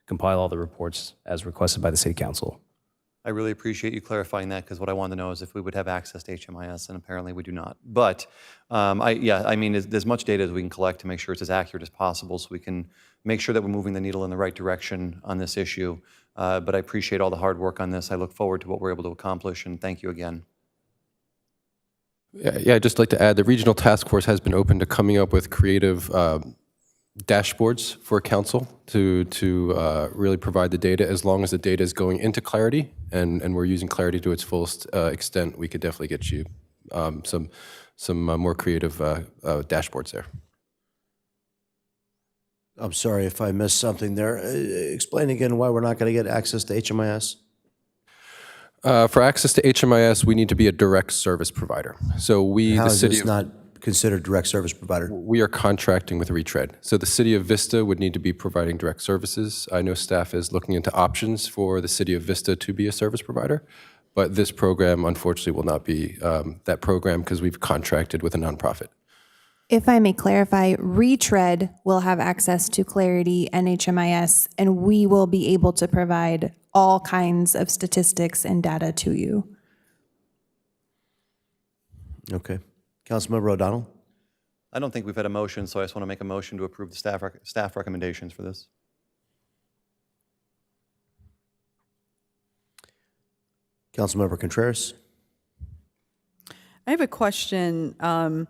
compile all the reports as requested by the city council. I really appreciate you clarifying that, because what I wanted to know is if we would have access to HMIS, and apparently we do not. But I mean, there's much data as we can collect to make sure it's as accurate as possible, so we can make sure that we're moving the needle in the right direction on this issue. But I appreciate all the hard work on this. I look forward to what we're able to accomplish, and thank you again. Yeah, I'd just like to add the regional task force has been open to coming up with creative dashboards for council to really provide the data. As long as the data is going into Clarity and we're using Clarity to its fullest extent, we could definitely get you some more creative dashboards there. I'm sorry if I missed something there. Explain again why we're not going to get access to HMIS. For access to HMIS, we need to be a direct service provider. So How the is city this not considered direct service provider? We are contracting with Retread. So the city of Vista would need to be providing direct services. I know staff is looking into options for the city of Vista to be a service provider, but this program unfortunately will not be that program, because we've contracted with a nonprofit. If I may clarify, Retread will have access to Clarity and HMIS, and we will be able to provide all kinds of statistics and data to you. Okay. Councilmember O'Donnell? I don't think we've had a motion, so I just want to make a motion to approve the staff recommendations for this. Councilmember Contreras? I have a question, kind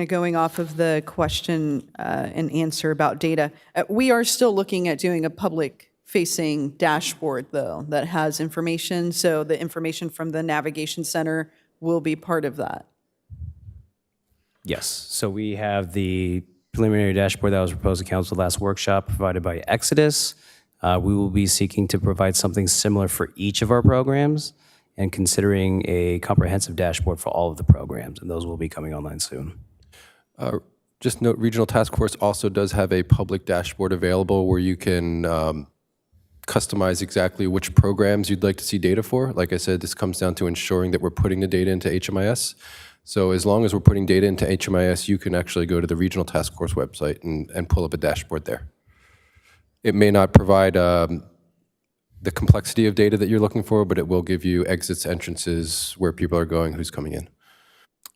of going off of the question and answer about data. We are still looking at doing a public-facing dashboard, though, that has information, so the information from the Navigation Center will be part of that. Yes, so we have the preliminary dashboard that was proposed to council last workshop provided by Exodus. We will be seeking to provide something similar for each of our programs. and considering a comprehensive dashboard for all of the programs, and those will be coming online soon. Just note, Regional Task Force also does have a public dashboard available where you can customize exactly which programs you'd like to see data for. Like I said, this comes down to ensuring that we're putting the data into HMIS. So as long as we're putting data into HMIS, you can actually go to the Regional Task Force website and pull up a dashboard there. It may not provide the complexity of data that you're looking for, but it will give you exits, entrances, where people are going, who's coming in.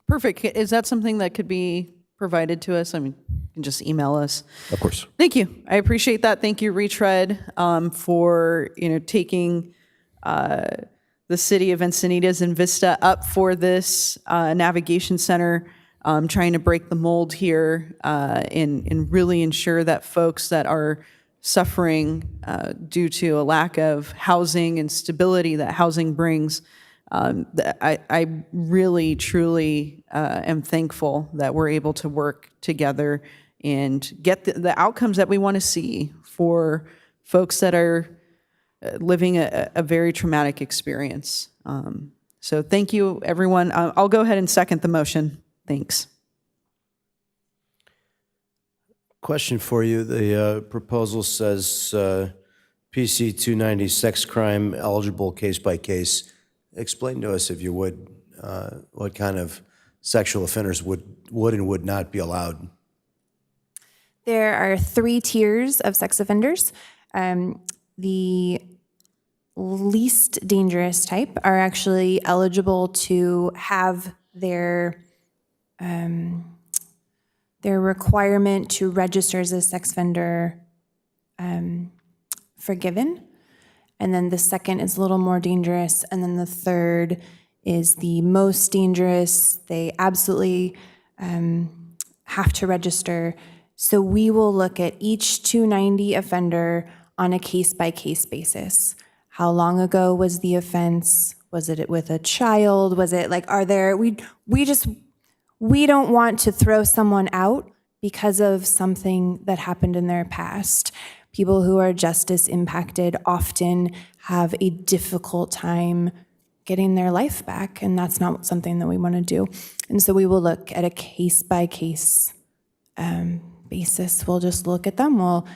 Perfect. Is that something that could be provided to us? I mean, you can just email us. Of course. Thank you. I appreciate that. Thank you, Retread, for taking the city of Encinitas and Vista up for this navigation center, trying to break the mold here and really ensure that folks that are suffering due to a lack of housing and stability that housing brings. I really, truly am thankful that we're able to work together and get the outcomes that we want to see for folks that are living a very traumatic experience. So thank you, everyone. I'll go ahead and second the motion. Thanks. Question for you. The proposal says PC 290 sex crime eligible case by case. Explain to us, if you would, what kind of sexual offenders would and would not be allowed. There are 3 tiers of sex offenders. The least dangerous type are actually eligible to have their requirement to register as a sex offender forgiven. And then the second is a little more dangerous. And then the third is the most dangerous. They absolutely have to register. So we will look at each 290 offender on a case-by-case basis. How long ago was the offense? Was it with a child? Was it like, we don't want to throw someone out because of something that happened in their past. People who are justice impacted often have a difficult time getting their life back, and that's not something that we want to do. And so we will look at a case-by-case basis. We'll just look at them, we'll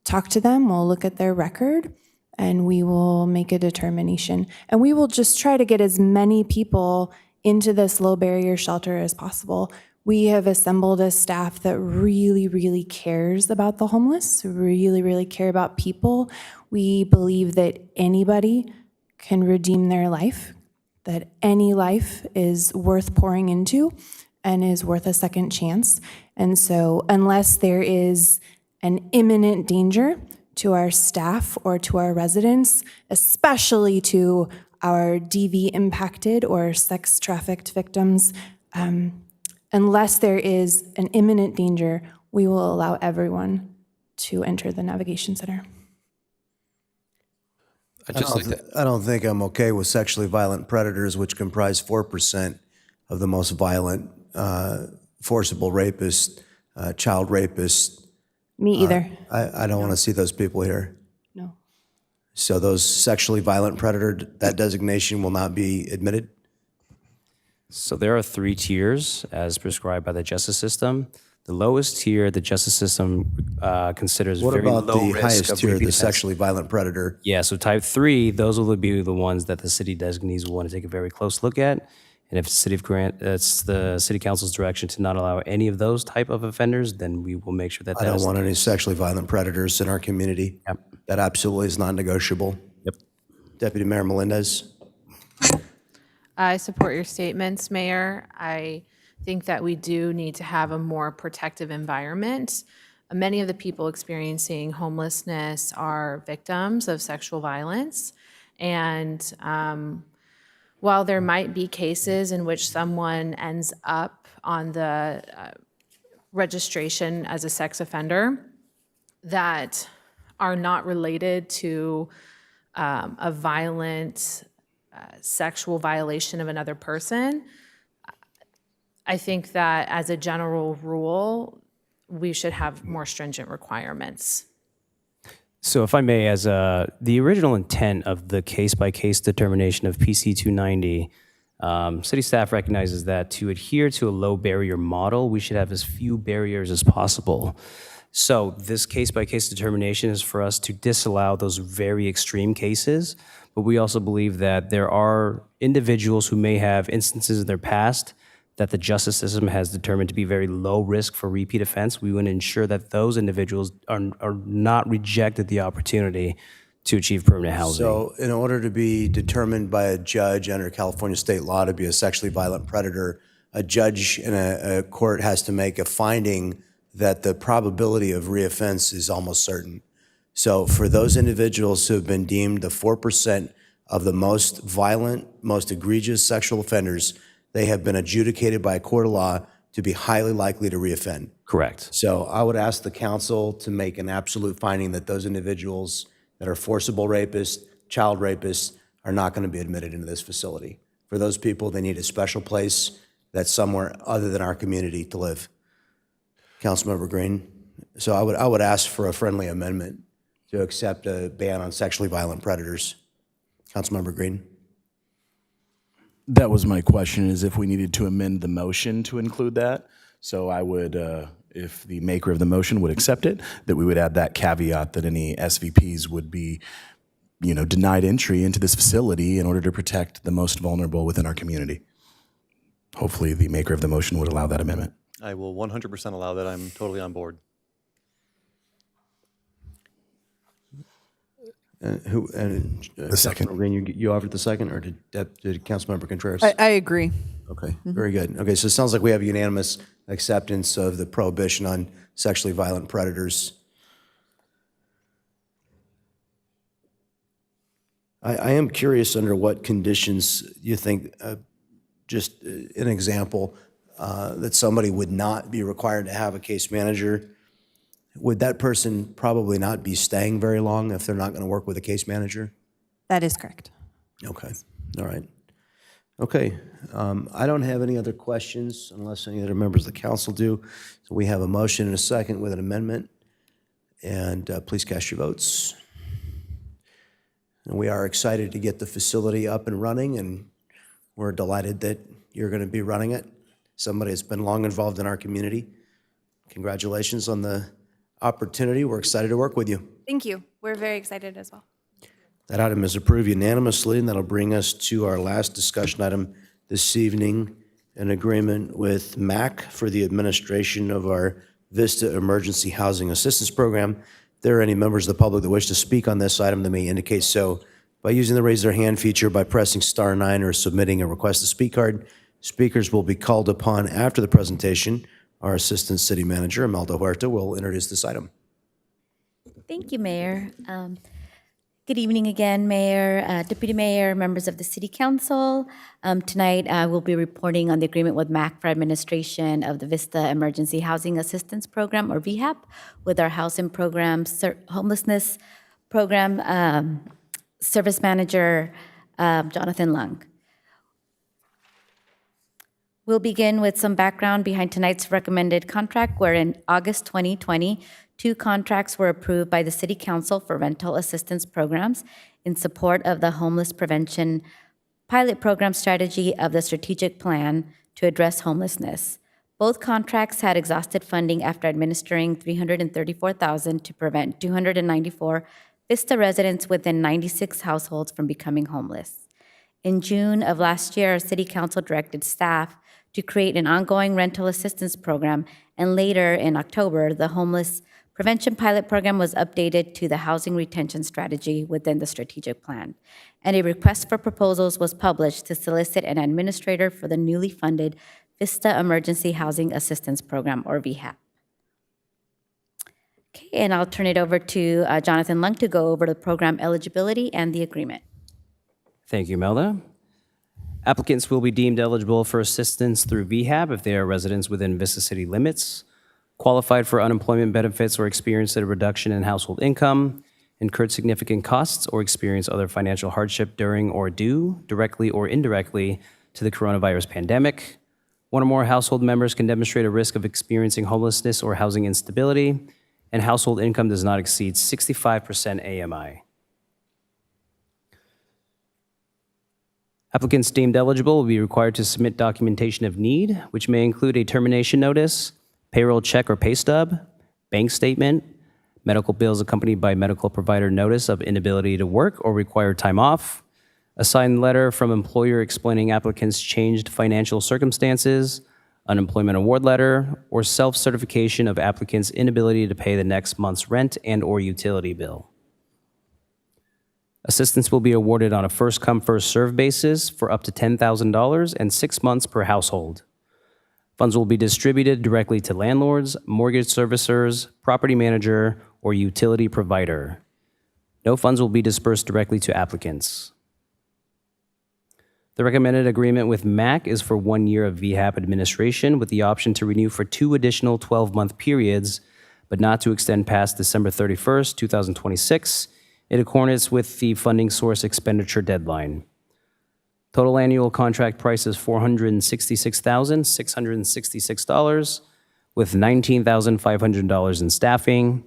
talk to them, we'll look at their record, and we will make a determination. And we will just try to get as many people into this low barrier shelter as possible. We have assembled a staff that really, really cares about the homeless, really, really care about people. We believe that anybody can redeem their life, that any life is worth pouring into and is worth a second chance. And so unless there is an imminent danger to our staff or to our residents, especially to our DV impacted or sex trafficked victims, unless there is an imminent danger, we will allow everyone to enter the navigation center. I don't think I'm okay with sexually violent predators, which comprise 4% of the most violent forcible rapists, child rapists. Me either. I don't want to see those people here. No. So those sexually violent predator, that designation will not be admitted? So there are 3 tiers as prescribed by the justice system. The lowest tier, the justice system considers What very about low the risk highest of tier, repeat the offense. sexually violent predator? Yeah, so type 3, those will be the ones that the city designees will want to take a very close look at. And if it's the city council's direction to not allow any of those type of offenders, then we will make sure that I don't want any sexually violent predators in our community. Yep. That absolutely is non-negotiable. Yep. Deputy Mayor Melendez. I support your statements, Mayor. I think that we do need to have a more protective environment. Many of the people experiencing homelessness are victims of sexual violence. And while there might be cases in which someone ends up on the registration as a sex offender that are not related to a violent sexual violation of another person, I think that as a general rule, we should have more stringent requirements. So if I may, as the original intent of the case-by-case determination of PC 290, city staff recognizes that to adhere to a low barrier model, we should have as few barriers as possible. So this case-by-case determination is for us to disallow those very extreme cases, but we also believe that there are individuals who may have instances in their past that the justice system has determined to be very low risk for repeat offense. We want to ensure that those individuals are not rejected the opportunity to achieve permanent housing. So in order to be determined by a judge under California state law to be a sexually violent predator, a judge in a court has to make a finding that the probability of reoffense is almost certain. So for those individuals who have been deemed the 4% of the most violent, most egregious sexual offenders, they have been adjudicated by a court of law to be highly likely to reoffend. Correct. So I would ask the council to make an absolute finding that those individuals that are forcible rapists, child rapists, are not going to be admitted into this facility. For those people, they need a special place that's somewhere other than our community to live. Councilmember Green. So I would ask for a friendly amendment to accept a ban on sexually violent predators. Councilmember Green. That was my question, is if we needed to amend the motion to include that. So I would, if the maker of the motion would accept it, that we would add that caveat that any SVPs would be, denied entry into this facility in order to protect the most vulnerable within our community. Hopefully the maker of the motion would allow that amendment. I will 100% allow that. I'm totally on board. The second. Green, you offered the second, or did Councilmember Contreras? I agree. Okay, very good. Okay, so it sounds like we have unanimous acceptance of the prohibition on sexually violent predators. I am curious under what conditions you think, just an example, that somebody would not be required to have a case manager. Would that person probably not be staying very long if they're not going to work with a case manager? That is correct. Okay, all right. Okay, I don't have any other questions unless any other members of the council do. So we have a motion and a second with an amendment. And please cast your votes. And we are excited to get the facility up and running, and we're delighted that you're going to be running it. Somebody that's been long involved in our community. Congratulations on the opportunity. We're excited to work with you. Thank you. We're very excited as well. That item is approved unanimously, and that'll bring us to our last discussion item this evening, an agreement with MAC for the administration of our Vista Emergency Housing Assistance Program. If there are any members of the public that wish to speak on this item, they may indicate so by using the raise their hand feature, by pressing *9, or submitting a request to speak card. Speakers will be called upon after the presentation. Our Assistant City Manager, Imelda Huerta, will introduce this item. Thank you, Mayor. Good evening again, Mayor, Deputy Mayor, members of the City Council. Tonight, I will be reporting on the agreement with MAC for administration of the Vista Emergency Housing Assistance Program, or VHAP, with our housing program, homelessness program service manager, Jonathan Lung. We'll begin with some background behind tonight's recommended contract, where in August 2020, 2 contracts were approved by the City Council for rental assistance programs in support of the homeless prevention pilot program strategy of the strategic plan to address homelessness. Both contracts had exhausted funding after administering $334,000 to prevent 294 Vista residents within 96 households from becoming homeless. In June of last year, our City Council directed staff to create an ongoing rental assistance program, and later in October, the homeless prevention pilot program was updated to the housing retention strategy within the strategic plan, and a request for proposals was published to solicit an administrator for the newly funded Vista Emergency Housing Assistance Program, or VHAP. Okay, and I'll turn it over to Jonathan Lung to go over the program eligibility and the agreement. Thank you, Melda. Applicants will be deemed eligible for assistance through VHAP if they are residents within Vista City limits, qualified for unemployment benefits, or experienced a reduction in household income, incurred significant costs, or experienced other financial hardship during or due, directly or indirectly, to the coronavirus pandemic. One or more household members can demonstrate a risk of experiencing homelessness or housing instability, and household income does not exceed 65% AMI. Applicants deemed eligible will be required to submit documentation of need, which may include a termination notice, payroll check or pay stub, bank statement, medical bills accompanied by medical provider notice of inability to work or require time off, a signed letter from employer explaining applicant's changed financial circumstances, unemployment award letter, or self-certification of applicant's inability to pay the next month's rent and/or utility bill. Assistance will be awarded on a first-come, first-served basis for up to $10,000 and 6 months per household. Funds will be distributed directly to landlords, mortgage servicers, property manager, or utility provider. No funds will be dispersed directly to applicants. The recommended agreement with MAC is for 1 year of VHAP administration with the option to renew for 2 additional 12-month periods, but not to extend past December 31st, 2026, in accordance with the funding source expenditure deadline. Total annual contract price is $466,666, with $19,500 in staffing,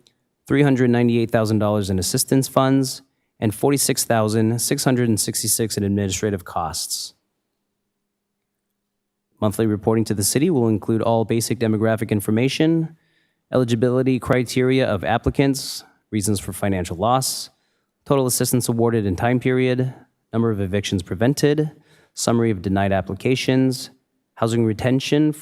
$398,000 in assistance funds, and $46,666 in administrative costs. Monthly reporting to the city will include all basic demographic information, eligibility criteria of applicants, reasons for financial loss, total assistance awarded and time period, number of evictions prevented, summary of denied applications, housing retention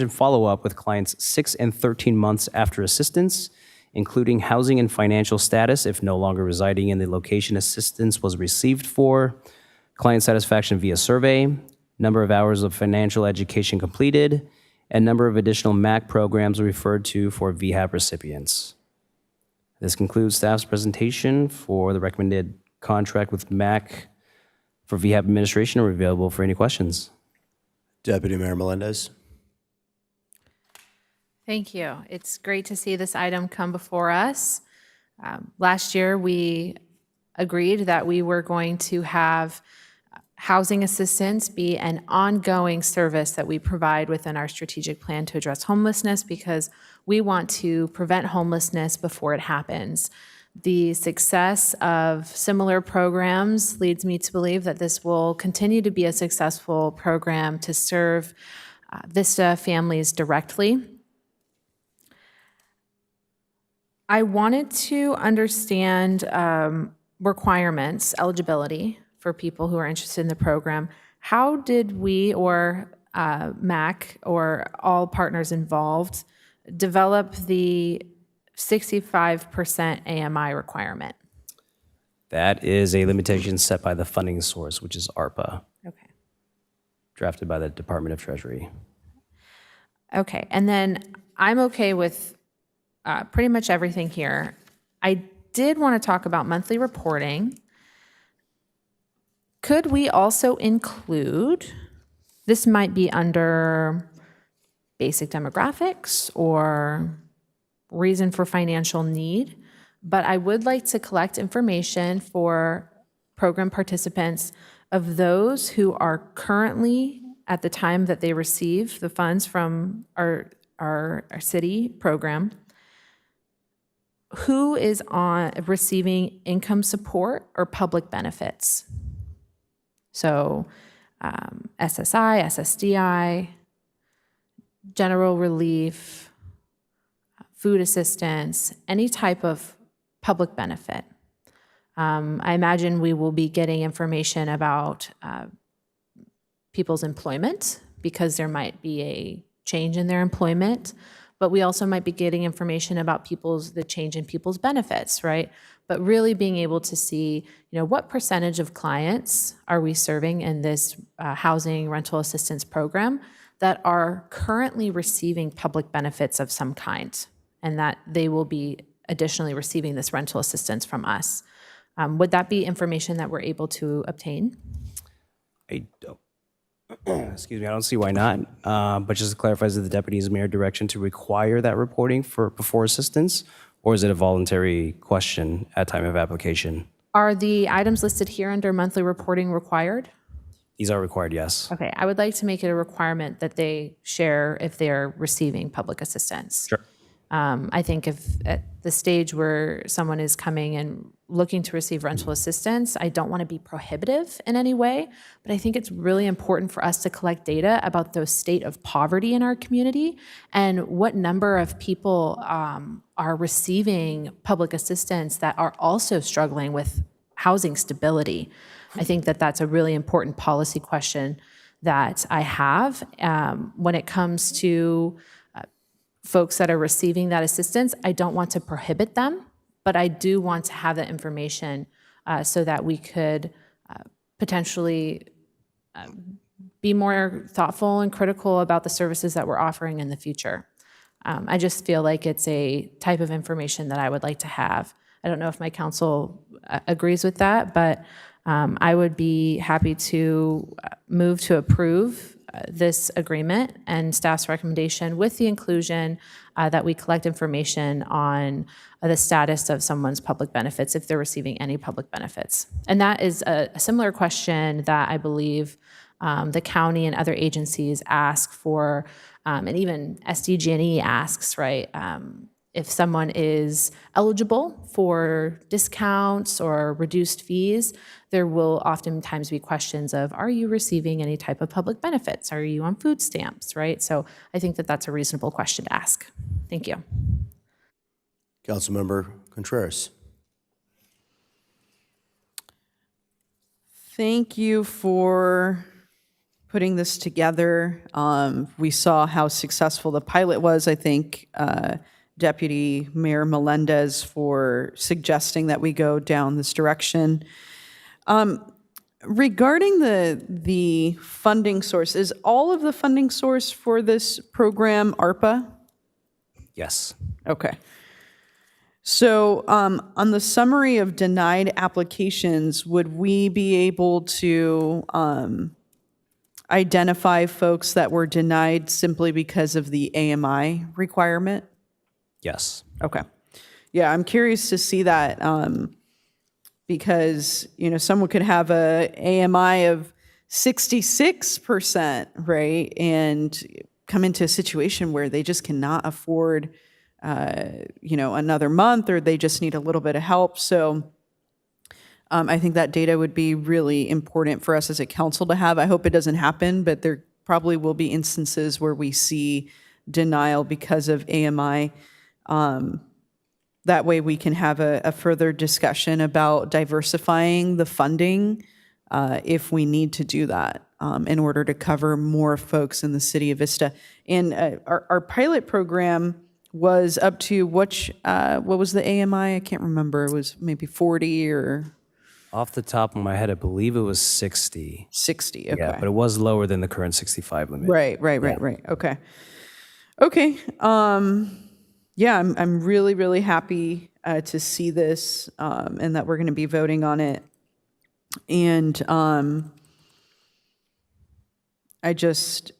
follow-up with clients 6 and 13 months after assistance, including housing and financial status if no longer residing in the location assistance was received for, client satisfaction via survey, number of hours of financial education completed, and number of additional MAC programs referred to for VHAP recipients. This concludes staff's presentation for the recommended contract with MAC for VHAP administration. Are available for any questions. Deputy Mayor Melendez. Thank you. It's great to see this item come before us. Last year, we agreed that we were going to have housing assistance be an ongoing service that we provide within our strategic plan to address homelessness because we want to prevent homelessness before it happens. The success of similar programs leads me to believe that this will continue to be a successful program to serve VISTA families directly. I wanted to understand requirements, eligibility for people who are interested in the program. How did we or MAC or all partners involved develop the 65% AMI requirement? That is a limitation set by the funding source, which is ARPA. Okay. Drafted by the Department of Treasury. Okay, and then I'm okay with pretty much everything here. I did want to talk about monthly reporting. Could we also include, this might be under basic demographics or reason for financial need, but I would like to collect information for program participants of those who are currently, at the time that they receive the funds from our city program, who is on receiving income support or public benefits. So SSI, SSDI, general relief, food assistance, any type of public benefit. I imagine we will be getting information about people's employment because there might be a change in their employment, but we also might be getting information about the change in people's benefits, right? But really being able to see, what percentage of clients are we serving in this housing rental assistance program that are currently receiving public benefits of some kind, and that they will be additionally receiving this rental assistance from us. Would that be information that we're able to obtain? I don't. Excuse me, I don't see why not. But just to clarify, is it the deputy's mayor direction to require that reporting before assistance, or is it a voluntary question at time of application? Are the items listed here under monthly reporting required? These are required, yes. Okay, I would like to make it a requirement that they share if they're receiving public assistance. Sure. I think if at the stage where someone is coming and looking to receive rental assistance, I don't want to be prohibitive in any way, but I think it's really important for us to collect data about the state of poverty in our community and what number of people are receiving public assistance that are also struggling with housing stability. I think that that's a really important policy question that I have when it comes to folks that are receiving that assistance. I don't want to prohibit them, but I do want to have that information so that we could potentially be more thoughtful and critical about the services that we're offering in the future. I just feel like it's a type of information that I would like to have. I don't know if my council agrees with that, but I would be happy to move to approve this agreement and staff's recommendation with the inclusion that we collect information on the status of someone's public benefits if they're receiving any public benefits. And that is a similar question that I believe the county and other agencies ask for, and even SDG&E asks, right? If someone is eligible for discounts or reduced fees, there will oftentimes be questions of, are you receiving any type of public benefits? Are you on food stamps, right? So I think that that's a reasonable question to ask. Thank you. Councilmember Contreras. Thank you for putting this together. We saw how successful the pilot was. I think Deputy Mayor Melendez for suggesting that we go down this direction. Regarding the funding source, is all of the funding source for this program ARPA? Yes. Okay. So on the summary of denied applications, would we be able to identify folks that were denied simply because of the AMI requirement? Yes. Okay. Yeah, I'm curious to see that because, you know, someone could have a AMI of 66%, right? And come into a situation where they just cannot afford, you know, another month, or they just need a little bit of help. So I think that data would be really important for us as a council to have. I hope it doesn't happen, but there probably will be instances where we see denial because of AMI. That way we can have a further discussion about diversifying the funding if we need to do that in order to cover more folks in the city of Vista. And our pilot program was up to what was the AMI? I can't remember. It was maybe 40 or... Off the top of my head, I believe it was 60. 60, okay. Yeah, but it was lower than the current 65 limit. Right. Okay. Okay. Yeah, I'm really, really happy to see this and that we're going to be voting on it. And I just,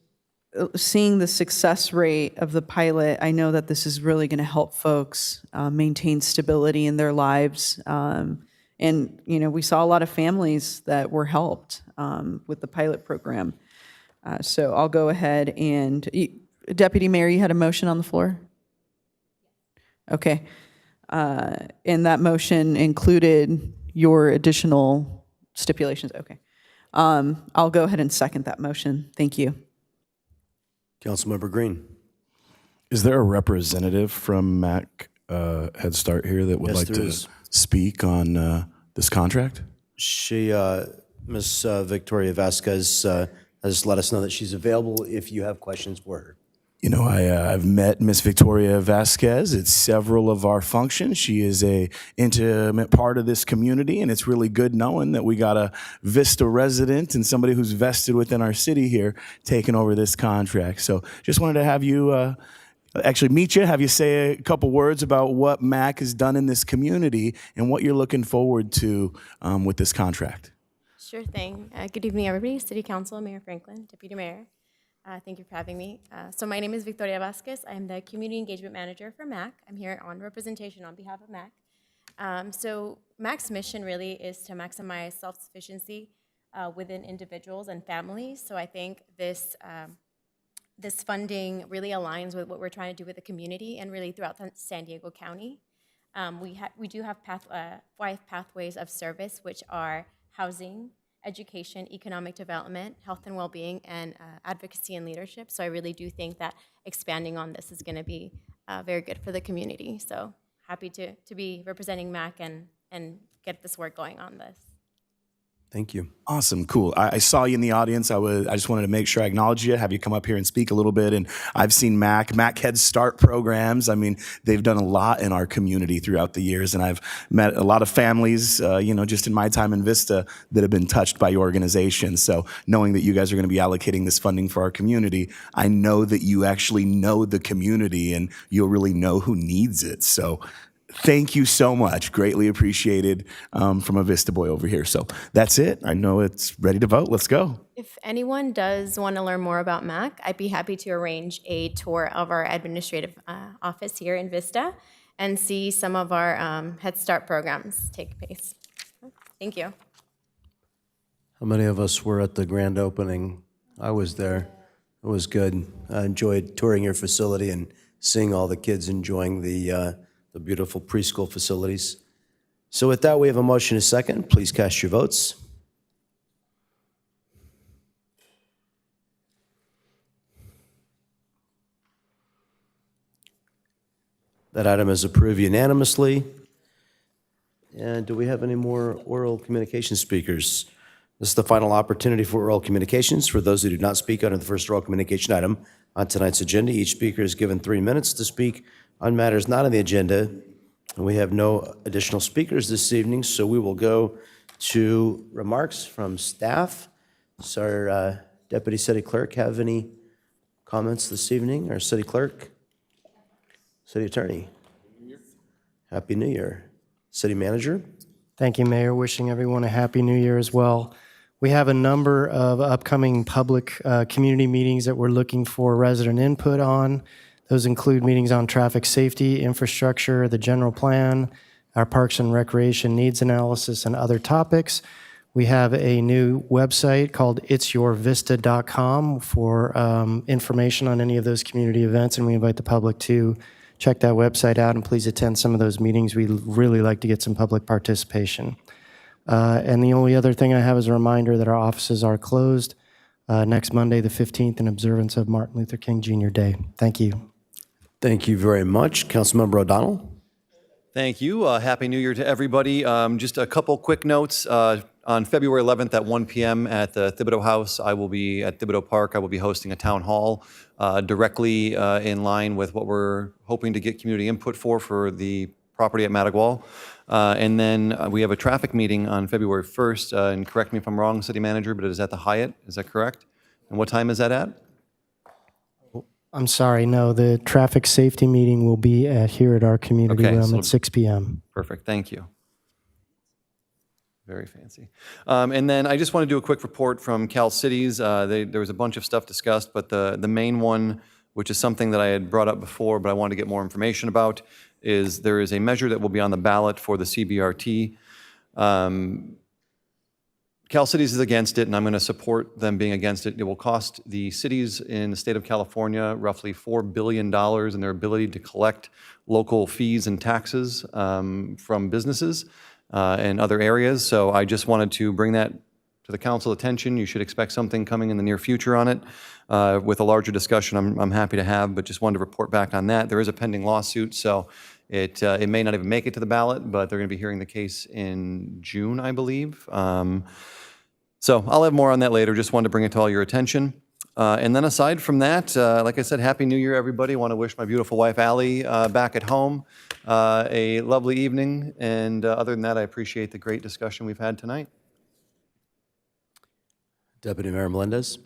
seeing the success rate of the pilot, I know that this is really going to help folks maintain stability in their lives. And, you know, we saw a lot of families that were helped with the pilot program. So I'll go ahead and, Deputy Mayor, you had a motion on the floor? Okay. And that motion included your additional stipulations? Okay. I'll go ahead and second that motion. Thank you. Councilmember Green. Is there a representative from MAC Head Start here that would Yes, like there to is. speak on this contract? She, Ms. Victoria Vasquez, has let us know that she's available if you have questions for her. You know, I've met Miss Victoria Vasquez at several of our functions. She is a intimate part of this community, and it's really good knowing that we got a Vista resident and somebody who's vested within our city here taking over this contract. So just wanted to have you actually meet you, have you say a couple words about what MAC has done in this community and what you're looking forward to with this contract. Sure thing. Good evening, everybody. City Council, Mayor Franklin, Deputy Mayor. Thank you for having me. So my name is Victoria Vasquez. I'm the Community Engagement Manager for MAC. I'm here on representation on behalf of MAC. So MAC's mission really is to maximize self-sufficiency within individuals and families. So I think this this funding really aligns with what we're trying to do with the community and really throughout San Diego County. We do have 5 pathways of service, which are housing, education, economic development, health and well-being, and advocacy and leadership. So I really do think that expanding on this is going to be very good for the community. So happy to be representing MAC and get this work going on this. Thank you. Awesome, cool. I saw you in the audience. I just wanted to make sure I acknowledge you, have you come up here and speak a little bit. And I've seen MAC Head Start programs. I mean, they've done a lot in our community throughout the years, and I've met a lot of families, just in my time in Vista that have been touched by your organization. So knowing that you guys are going to be allocating this funding for our community, I know that you actually know the community and you'll really know who needs it. So thank you so much. Greatly appreciated from a Vista boy over here. So that's it. I know it's ready to vote. Let's go. If anyone does want to learn more about MAC, I'd be happy to arrange a tour of our administrative office here in Vista and see some of our Head Start programs take place. Thank you. How many of us were at the grand opening? I was there. It was good. I enjoyed touring your facility and seeing all the kids enjoying the beautiful preschool facilities. So with that, we have a motion and a second. Please cast your votes. That item is approved unanimously. And do we have any more oral communication speakers? This is the final opportunity for oral communications. For those who did not speak under the first oral communication item on tonight's agenda, each speaker is given 3 minutes to speak on matters not on the agenda. And we have no additional speakers this evening, so we will go to remarks from staff. Does our Deputy City Clerk have any comments this evening? Our City Clerk? City Attorney? Happy New Year. City Manager? Thank you, Mayor. Wishing everyone a happy new year as well. We have a number of upcoming public community meetings that we're looking for resident input on. Those include meetings on traffic safety, infrastructure, the general plan, our parks and recreation needs analysis, and other topics. We have a new website called itsyourvista.com for information on any of those community events, and we invite the public to check that website out and please attend some of those meetings. We really like to get some public participation. And the only other thing I have is a reminder that our offices are closed next Monday, the 15th, in observance of Martin Luther King Jr. Day. Thank you. Thank you very much. Councilmember O'Donnell? Thank you. Happy New Year to everybody. Just a couple quick notes. On February 11th at 1 p.m. at the Thibodeau House, I will be at Thibodeau Park. I will be hosting a town hall directly in line with what we're hoping to get community input for the property at Madigual. And then we have a traffic meeting on February 1st. And correct me if I'm wrong, City Manager, but it is at the Hyatt. Is that correct? And what time is that at? I'm sorry, no, the traffic safety meeting will be here at our community room so- at 6 p.m. Perfect, thank you. Very fancy. And then I just want to do a quick report from Cal Cities. There was a bunch of stuff discussed, but the main one, which is something that I had brought up before, but I wanted to get more information about, is there is a measure that will be on the ballot for the CBRT. Cal Cities is against it, and I'm going to support them being against it. It will cost the cities in the state of California roughly $4 billion in their ability to collect local fees and taxes from businesses and other areas. So I just wanted to bring that to the council attention. You should expect something coming in the near future on it with a larger discussion I'm happy to have, but just wanted to report back on that. There is a pending lawsuit, so it may not even make it to the ballot, but they're going to be hearing the case in June, I believe. So I'll have more on that later. Just wanted to bring it to all your attention. And then aside from that, like I said, Happy New Year, everybody. Want to wish my beautiful wife, Allie, back at home a lovely evening. And other than that, I appreciate the great discussion we've had tonight. Deputy Mayor Melendez?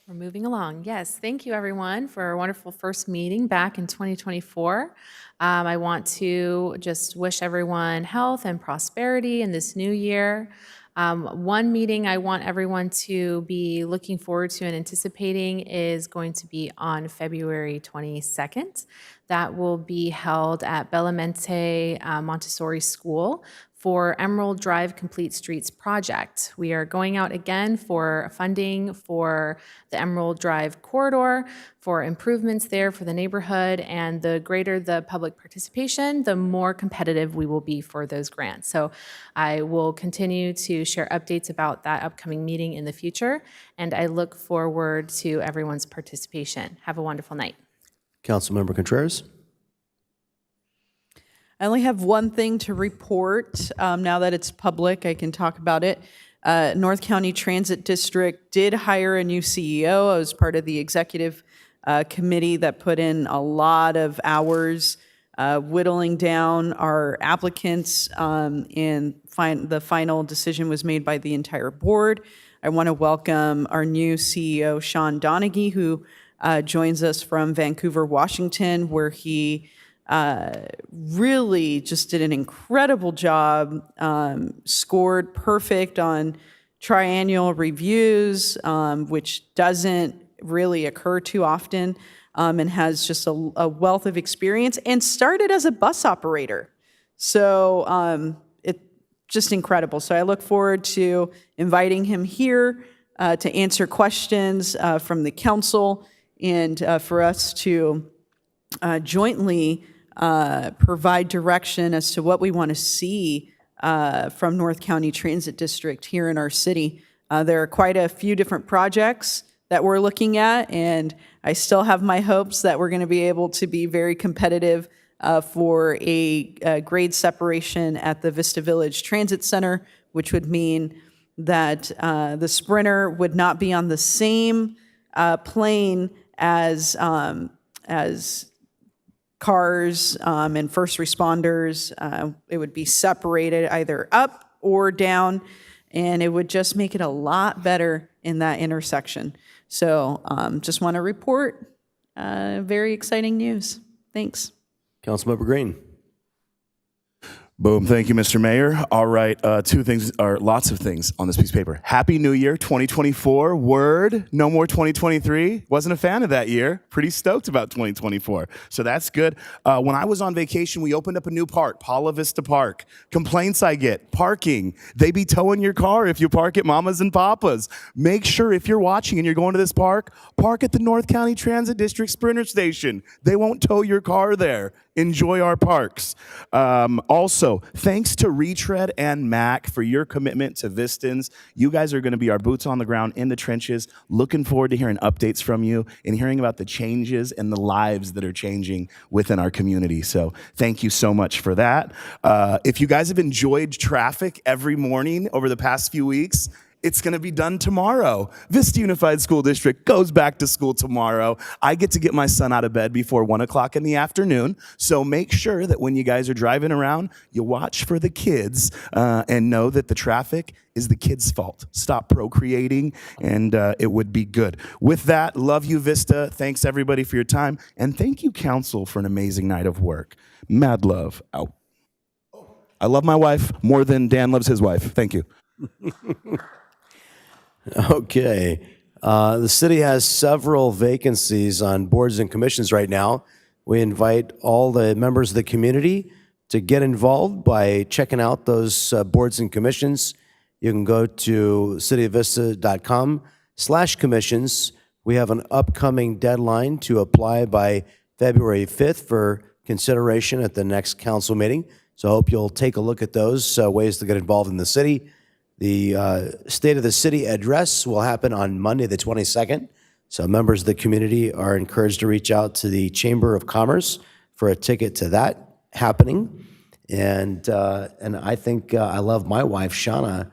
We're moving along. Yes, thank you everyone for a wonderful first meeting back in 2024. I want to just wish everyone health and prosperity in this new year. One meeting I want everyone to be looking forward to and anticipating is going to be on February 22nd. That will be held at Bellamente Montessori School for Emerald Drive Complete Streets project. We are going out again for funding for the Emerald Drive corridor, for improvements there for the neighborhood, and the greater the public participation, the more competitive we will be for those grants. So I will continue to share updates about that upcoming meeting in the future, and I look forward to everyone's participation. Have a wonderful night. Councilmember Contreras? I only have one thing to report. Now that it's public, I can talk about it. North County Transit District did hire a new CEO. I was part of the executive committee that put in a lot of hours whittling down our applicants, and the final decision was made by the entire board. I want to welcome our new CEO, Sean Donaghy, who joins us from Vancouver, Washington, where he really just did an incredible job, scored perfect on triennial reviews, which doesn't really occur too often, and has just a wealth of experience, and started as a bus operator. So it's just incredible. So I look forward to inviting him here to answer questions from the council, and for us to jointly provide direction as to what we want to see from North County Transit District here in our city. There are quite a few different projects that we're looking at, and I still have my hopes that we're going to be able to be very competitive for a grade separation at the Vista Village Transit Center, which would mean that the Sprinter would not be on the same plane as cars and first responders. It would be separated either up or down, and it would just make it a lot better in that intersection. So just want to report very exciting news. Thanks. Councilmember Green? Boom. Thank you, Mr. Mayor. All right. Two things, or lots of things on this piece of paper. Happy New Year 2024. Word. No more 2023. Wasn't a fan of that year. Pretty stoked about 2024. So that's good. When I was on vacation, we opened up a new park, Paula Vista Park. Complaints I get, parking. They be towing your car if you park at Mama's and Papa's. Make sure if you're watching and you're going to this park, park at the North County Transit District Sprinter Station. They won't tow your car there. Enjoy our parks. Also, thanks to Retread and Mac for your commitment to Vistans. You guys are going to be our boots on the ground in the trenches. Looking forward to hearing updates from you and hearing about the changes and the lives that are changing within our community. So thank you so much for that. If you guys have enjoyed traffic every morning over the past few weeks, it's going to be done tomorrow. Vista Unified School District goes back to school tomorrow. I get to get my son out of bed before 1 o'clock in the afternoon. So make sure that when you guys are driving around, you watch for the kids and know that the traffic is the kids' fault. Stop procreating, and it would be good. With that, love you, Vista. Thanks, everybody, for your time. And thank you, Council, for an amazing night of work. Mad love. Out. I love my wife more than Dan loves his wife. Thank you. Okay. The city has several vacancies on boards and commissions right now. We invite all the members of the community to get involved by checking out those boards and commissions. You can go to cityofvista.com/commissions. We have an upcoming deadline to apply by February 5th for consideration at the next council meeting. So I hope you'll take a look at those ways to get involved in the city. The State of the City address will happen on Monday, the 22nd. So members of the community are encouraged to reach out to the Chamber of Commerce for a ticket to that happening. And I think I love my wife, Shauna,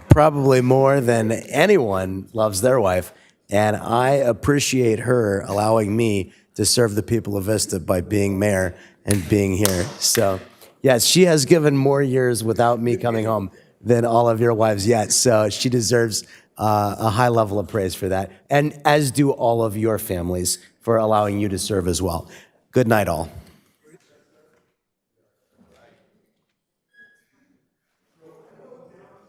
probably more than anyone loves their wife. And I appreciate her allowing me to serve the people of Vista by being mayor and being here. So yes, she has given more years without me coming home than all of your wives yet. So she deserves a high level of praise for that. And as do all of your families for allowing you to serve as well. Good night, all.